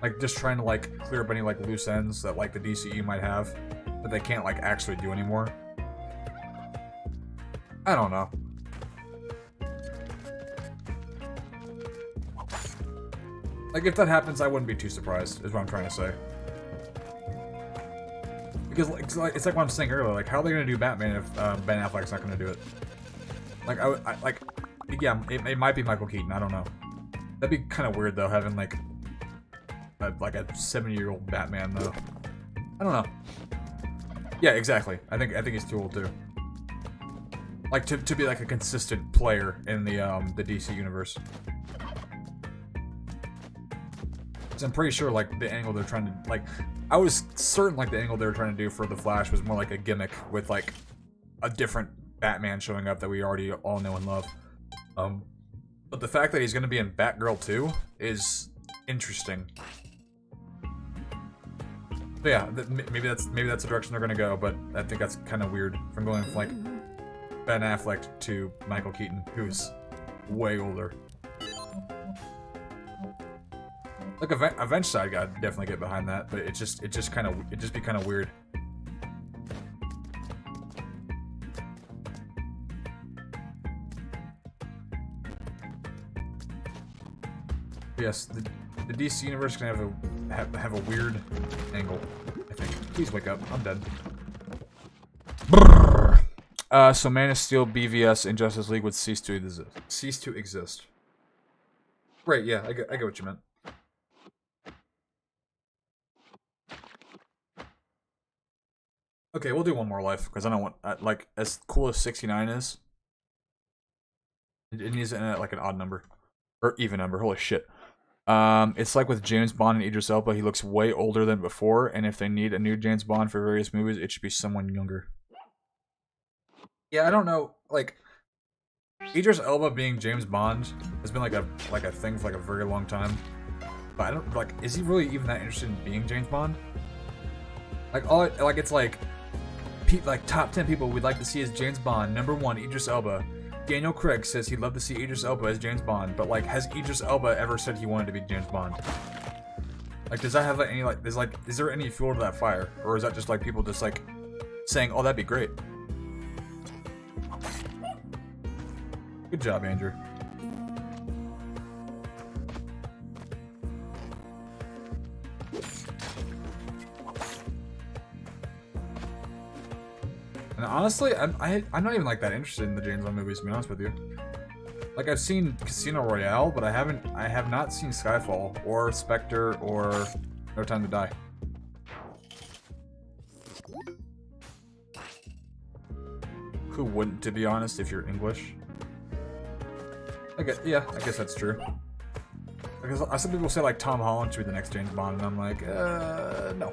Like just trying to like clear up any like loose ends that like the DCE might have that they can't like actually do anymore. I don't know. Like if that happens, I wouldn't be too surprised, is what I'm trying to say. Because it's like what I'm saying earlier, like how are they gonna do Batman if Ben Affleck's not gonna do it? Like I like, yeah, it might be Michael Keaton. I don't know. That'd be kind of weird though, having like a 70-year-old Batman though. I don't know. Yeah, exactly. I think he's too old too. Like to be like a consistent player in the DC universe. Because I'm pretty sure like the angle they're trying to like, I was certain like the angle they were trying to do for the Flash was more like a gimmick with like a different Batman showing up that we already all know and love. But the fact that he's going to be in Batgirl 2 is interesting. So yeah, maybe that's the direction they're going to go, but I think that's kind of weird from going from like Ben Affleck to Michael Keaton, who's way older. Like Avenged Side, I'd definitely get behind that, but it'd just be kind of weird. Yes, the DC universe is gonna have a weird angle, I think. Please wake up. I'm dead. So Man of Steel, BVS, and Justice League would cease to exist. Right? Yeah, I get what you meant. Okay, we'll do one more life because I don't want like as cool as 69 is. It needs like an odd number or even number. Holy shit. It's like with James Bond and Idris Elba, he looks way older than before, and if they need a new James Bond for various movies, it should be someone younger. Yeah, I don't know, like, Idris Elba being James Bond has been like a thing for like a very long time. But I don't, like, is he really even that interested in being James Bond? Like, it's like, top 10 people we'd like to see as James Bond. Number 1, Idris Elba. Daniel Craig says he'd love to see Idris Elba as James Bond, but like, has Idris Elba ever said he wanted to be James Bond? Like, does that have any like, is there any fuel to that fire, or is that just like people just like saying, "Oh, that'd be great"? Good job, Andrew. And honestly, I'm not even like that interested in the James Bond movies, to be honest with you. Like, I've seen Casino Royale, but I have not seen Skyfall or Spectre or No Time to Die. Who wouldn't, to be honest, if you're English? Yeah, I guess that's true. Because some people say like Tom Holland should be the next James Bond, and I'm like, no.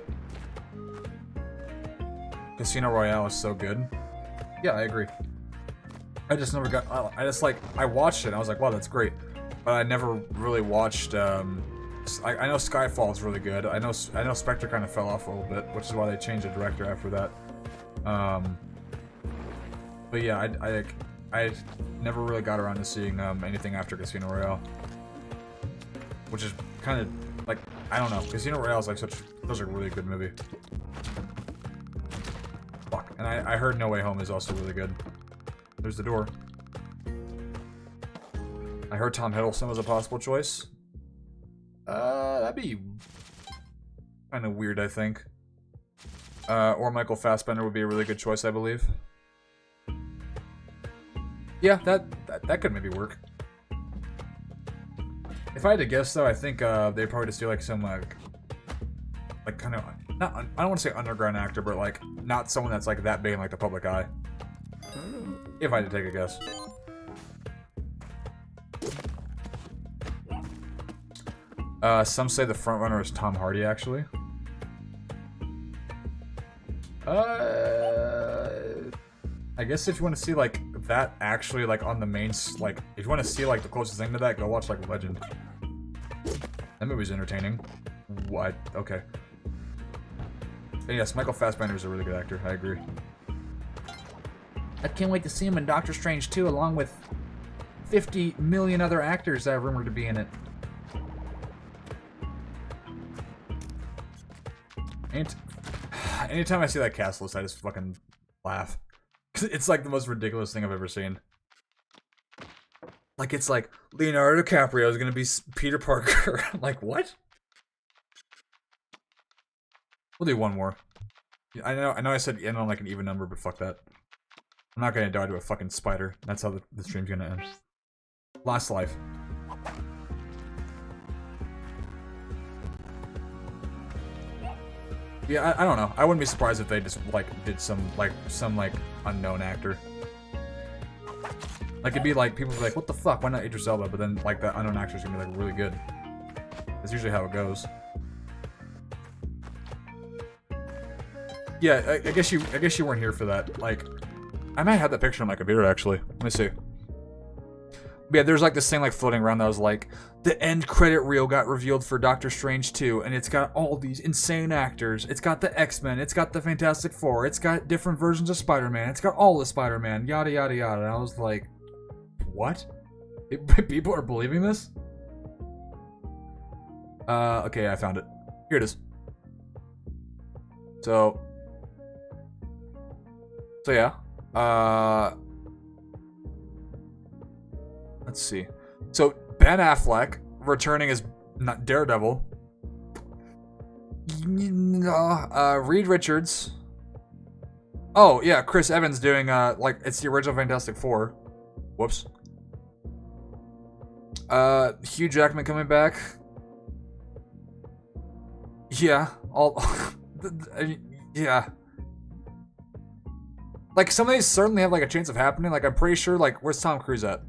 Casino Royale is so good. Yeah, I agree. I just never got. I watched it. And I was like, wow, that's great. But I never really watched. I know Skyfall is really good. I know Spectre kind of fell off a little bit, which is why they changed the director after that. But yeah, I never really got around to seeing anything after Casino Royale. which is kind of like, I don't know. Casino Royale is like those are a really good movie. Fuck. And I heard No Way Home is also really good. There's the door. I heard Tom Hiddleston was a possible choice. That'd be kind of weird, I think. Or Michael Fassbender would be a really good choice, I believe. Yeah, that could maybe work. If I had to guess, though, I think they'd probably just do like some like kind of not I don't want to say underground actor, but like not someone that's like that big in like the public eye. If I had to take a guess. Some say the front runner is Tom Hardy, actually. I guess if you want to see like that actually like on the main like if you want to see like the closest thing to that, go watch like Legend. That movie's entertaining. What? Okay. And yes, Michael Fassbender is a really good actor. I agree. I can't wait to see him in Doctor Strange 2, along with 50 million other actors that are rumored to be in it. Anytime I see that cast list, I just fucking laugh. It's like the most ridiculous thing I've ever seen. Like, it's like, Leonardo DiCaprio is gonna be Peter Parker. Like, what? We'll do one more. I know I said end on like an even number, but fuck that. I'm not gonna die to a fucking spider. That's how the stream's gonna end. Last life. Yeah, I don't know. I wouldn't be surprised if they just like did some unknown actor. Like it'd be like people would be like, what the fuck? Why not Idris Elba? But then like that unknown actor's gonna be like really good. That's usually how it goes. Yeah, I guess you weren't here for that. Like, I might have that picture on my computer actually. Let me see. But yeah, there's like this thing like floating around that was like, the end credit reel got revealed for Doctor Strange 2, and it's got all these insane actors. It's got the X-Men, it's got the Fantastic Four, it's got different versions of Spider-Man, it's got all the Spider-Man, yada yada yada. And I was like, what? People are believing this? Okay, I found it. Here it is. So yeah. Let's see. So Ben Affleck returning as not Daredevil. Reed Richards. Oh yeah, Chris Evans doing like it's the original Fantastic Four. Whoops. Hugh Jackman coming back. Yeah, all yeah. Like some of these certainly have like a chance of happening. Like I'm pretty sure like where's Tom Cruise at?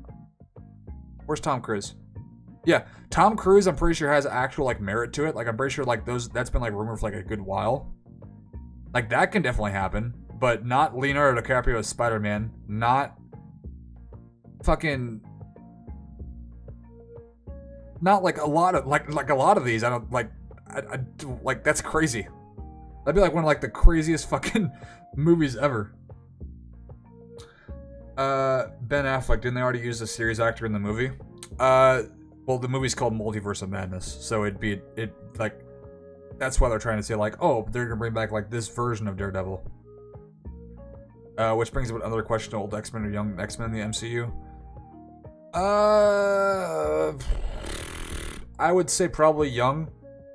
Where's Tom Cruise? Yeah, Tom Cruise I'm pretty sure has actual like merit to it. Like I'm pretty sure like that's been like rumored for like a good while. Like that can definitely happen, but not Leonardo DiCaprio as Spider-Man, not fucking not like a lot of like a lot of these. I don't like I like that's crazy. That'd be like one of like the craziest fucking movies ever. Ben Affleck, didn't they already use a series actor in the movie? Well, the movie's called Multiverse of Madness, so like, that's why they're trying to say like, oh, they're gonna bring back like this version of Daredevil. Which brings up another question: old X-Men or young X-Men in the MCU? I would say probably young,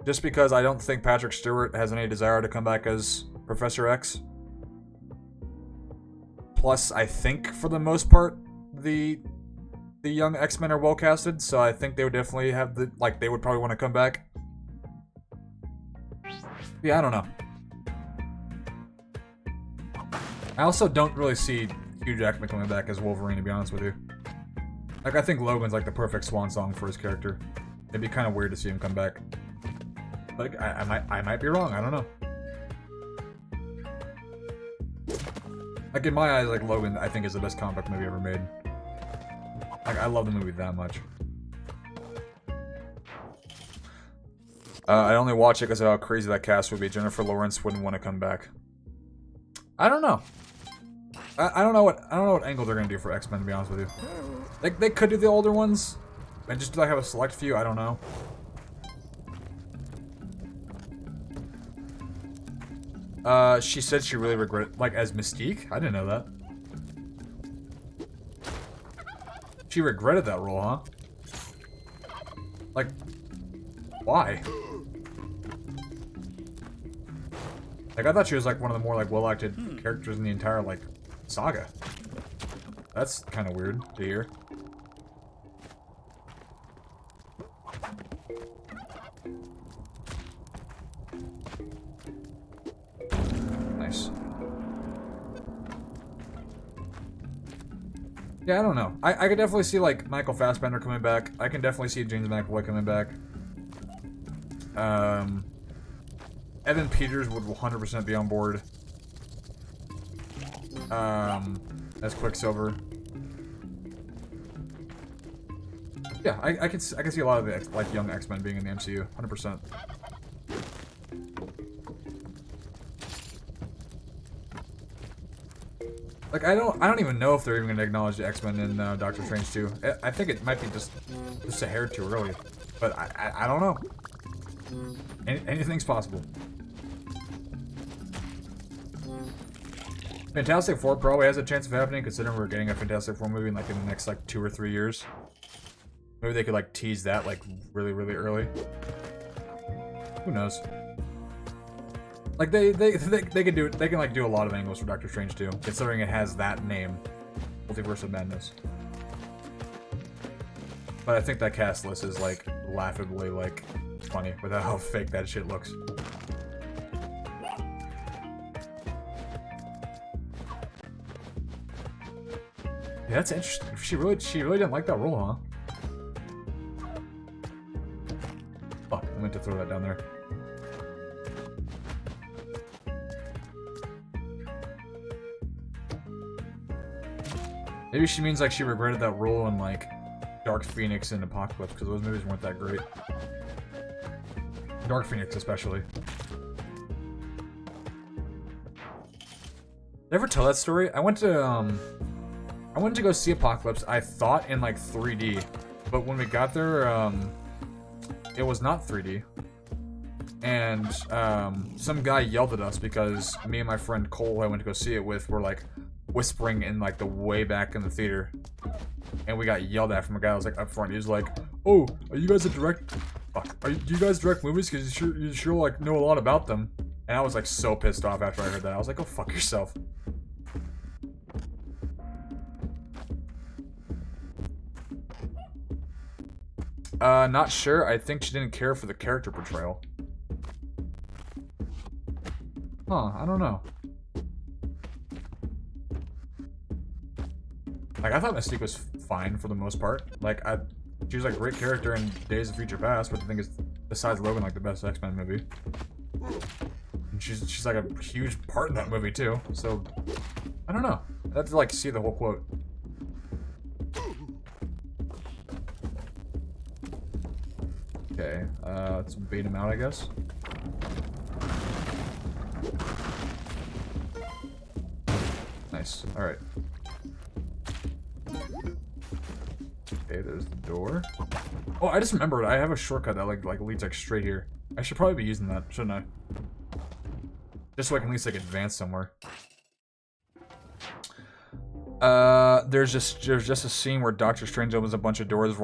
just because I don't think Patrick Stewart has any desire to come back as Professor X. Plus, I think for the most part, the young X-Men are well casted, so I think they would definitely have they would probably want to come back. Yeah, I don't know. I also don't really see Hugh Jackman coming back as Wolverine, to be honest with you. Like, I think Logan's like the perfect swan song for his character. It'd be kind of weird to see him come back. Like, I might be wrong. I don't know. Like, in my eyes, like, Logan, I think, is the best comic book movie ever made. Like, I love the movie that much. I only watch it because of how crazy that cast would be. Jennifer Lawrence wouldn't want to come back. I don't know. I don't know what angle they're gonna do for X-Men, to be honest with you. They could do the older ones and just like have a select few. I don't know. She said she really regretted, like, as Mystique? I didn't know that. She regretted that role, huh? Like, why? Like, I thought she was, like, one of the more, like, well-acted characters in the entire, like, saga. That's kind of weird to hear. Nice. Yeah, I don't know. I could definitely see, like, Michael Fassbender coming back. I can definitely see James McAvoy coming back. Evan Peters would 100% be on board. As Quicksilver. Yeah, I can see a lot of the like young X-Men being in the MCU, 100%. Like I don't even know if they're even gonna acknowledge the X-Men in Doctor Strange 2. I think it might be just a hair too early, but I don't know. Anything's possible. Fantastic Four probably has a chance of happening, considering we're getting a Fantastic Four movie in like in the next like 2 or 3 years. Maybe they could like tease that like really early. Who knows? Like they can do they can like do a lot of angles for Doctor Strange 2, considering it has that name, Multiverse of Madness. But I think that cast list is like laughably like funny with how fake that shit looks. Yeah, that's interesting. She really didn't like that role, huh? Fuck, I meant to throw that down there. Maybe she means like she regretted that role in like Dark Phoenix and Apocalypse, because those movies weren't that great. Dark Phoenix especially. Did I ever tell that story? I went to go see Apocalypse, I thought in like 3D, but when we got there, it was not 3D. And some guy yelled at us because me and my friend Cole, who I went to go see it with, were like whispering in like the way back in the theater. And we got yelled at from a guy that was like up front. He was like, "Oh, are you guys a direct... Fuck. Do you guys direct movies? Because you sure like know a lot about them." And I was like so pissed off after I heard that. I was like, "Go fuck yourself." Not sure. I think she didn't care for the character portrayal. Huh, I don't know. Like, I thought Mystique was fine for the most part. Like, she was like a great character in Days of Future Past, but the thing is, besides Logan, like the best X-Men movie. And she's like a huge part in that movie too. So, I don't know. I'd have to like see the whole quote. Okay, let's bait him out, I guess. Nice. Alright. Okay, there's the door. Oh, I just remembered. I have a shortcut that like leads like straight here. I should probably be using that, shouldn't I? Just so I can at least like advance somewhere. There's just a scene where Doctor Strange opens a bunch of doors,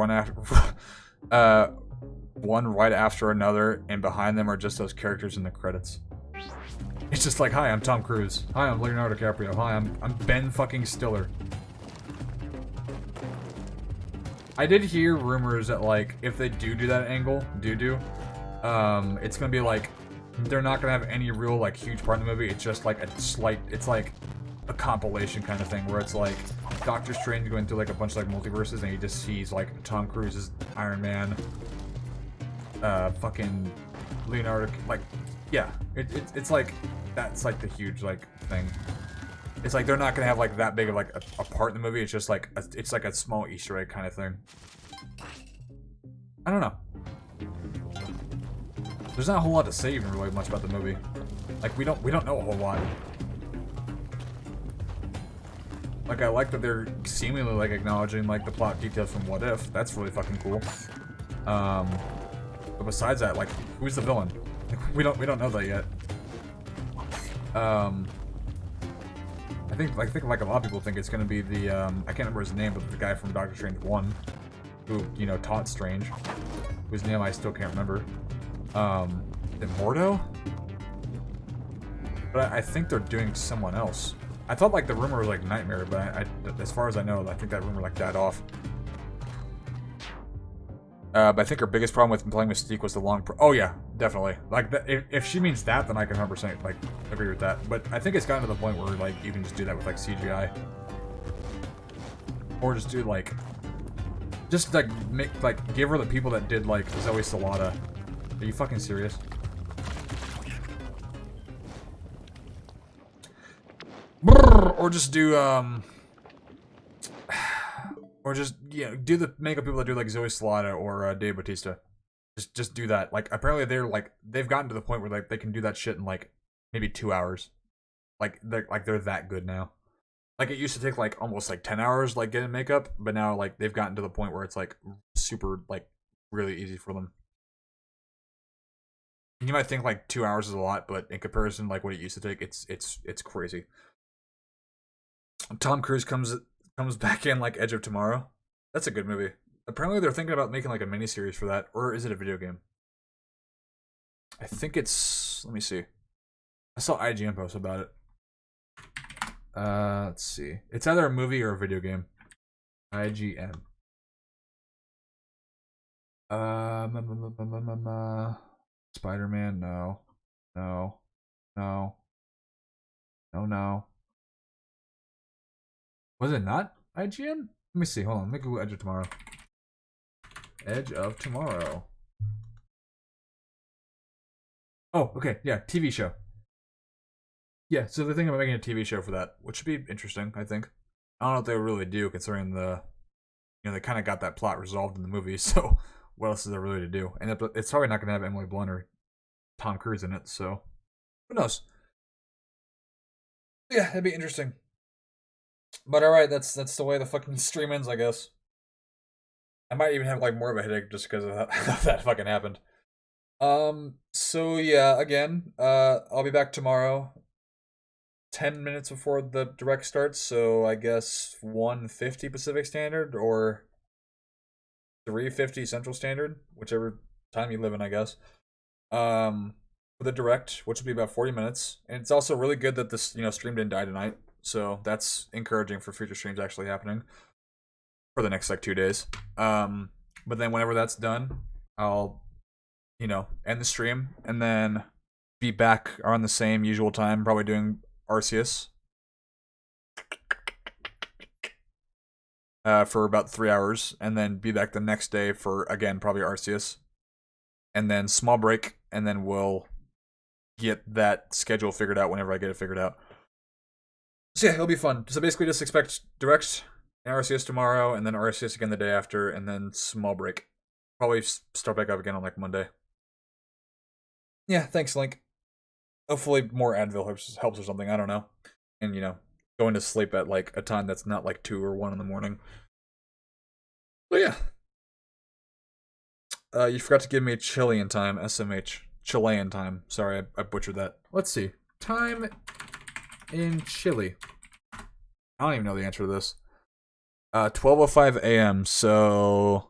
one right after another, and behind them are just those characters in the credits. It's just like, "Hi, I'm Tom Cruise. Hi, I'm Leonardo DiCaprio. Hi, I'm Ben fucking Stiller." I did hear rumors that like if they do that angle, it's gonna be like they're not gonna have any real like huge part in the movie. It's just like it's like a compilation kind of thing where it's like Doctor Strange going through like a bunch of like multiverses and he just sees like Tom Cruise as Iron Man, fucking Leonardo, like, yeah, it's like that's like the huge like thing. It's like they're not gonna have like that big of like a part in the movie. It's just like it's like a small Easter egg kind of thing. I don't know. There's not a whole lot to say even really much about the movie. Like we don't know a whole lot. Like I like that they're seemingly like acknowledging like the plot details from What If. That's really fucking cool. But besides that, like who's the villain? Like, we don't know that yet. Um, I think like a lot of people think it's gonna be the I can't remember his name, but the guy from Doctor Strange 1, who taught Strange, whose name I still can't remember. Is it Mordo? But I think they're doing someone else. I thought like the rumor was like Nightmare, but as far as I know, I think that rumor like died off. But I think her biggest problem with playing Mystique was the long. Oh yeah, definitely. Like if she means that, then I can 100% like agree with that. But I think it's gotten to the point where like you can just do that with like CGI, or just do like, just like give her the people that did like Zoe Salata. Are you fucking serious? Or just do or just do the makeup people that do like Zoe Salata or Dave Bautista. Just do that. Like apparently they've gotten to the point where like they can do that shit in like maybe 2 hours. Like they're that good now. Like it used to take like almost like 10 hours like getting makeup, but now like they've gotten to the point where it's like super like really easy for them. And you might think like 2 hours is a lot, but in comparison like what it used to take, it's crazy. Tom Cruise comes back in like Edge of Tomorrow. That's a good movie. Apparently they're thinking about making like a miniseries for that, or is it a video game? I think it's. Let me see. I saw IGN post about it. Let's see. It's either a movie or a video game. IGN. Spider-Man. No. No. No. No. No. Was it not IGN? Let me see. Hold on. Let me Google Edge of Tomorrow. Edge of Tomorrow. Oh, okay. Yeah, TV show. Yeah, so they're thinking about making a TV show for that, which should be interesting, I think. I don't know what they really do, considering they kind of got that plot resolved in the movie, so what else is there really to do? And it's probably not going to have Emily Blunt or Tom Cruise in it, so who knows? Yeah, it'd be interesting. But alright, that's the way the fucking stream ends, I guess. I might even have like more of a headache just because of that fucking happened. So yeah, again, I'll be back tomorrow. 10 minutes before the direct starts, so I guess 1:50 Pacific Standard or 3:50 Central Standard, whichever time you live in, I guess. For the direct, which will be about 40 minutes. And it's also really good that this, stream didn't die tonight. So that's encouraging for future streams actually happening for the next like 2 days. But then whenever that's done, I'll, end the stream and then be back around the same usual time, probably doing Arceus for about 3 hours, and then be back the next day for, again, probably Arceus. And then small break, and then we'll get that schedule figured out whenever I get it figured out. So yeah, it'll be fun. So basically just expect direct Arceus tomorrow, and then Arceus again the day after, and then small break. Probably start back up again on like Monday. Yeah, thanks, Link. Hopefully more Advil helps or something, I don't know. And, going to sleep at like a time that's not like 2 or 1 in the morning. But yeah. You forgot to give me Chilean time, SMH. Chilean time. Sorry, I butchered that. Let's see. Time in Chile. I don't even know the answer to this. 12:05 a.m., so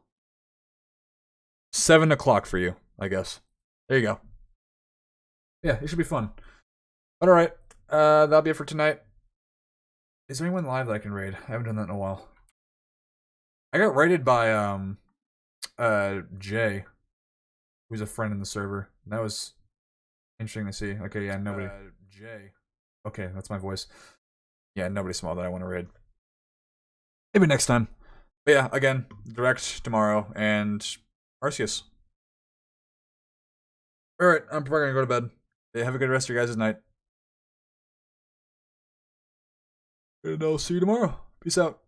7 o'clock for you, I guess. There you go. Yeah, it should be fun. But alright, that'll be it for tonight. Is there anyone live that I can raid? I haven't done that in a while. I got raided by Jay, who's a friend in the server. That was interesting to see. Okay, yeah, nobody. Jay. Okay, that's my voice. Yeah, nobody small that I want to raid. Maybe next time. But yeah, again, direct tomorrow and Arceus. Alright, I'm probably gonna go to bed. Yeah, have a good rest of your guys' night. And I'll see you tomorrow. Peace out.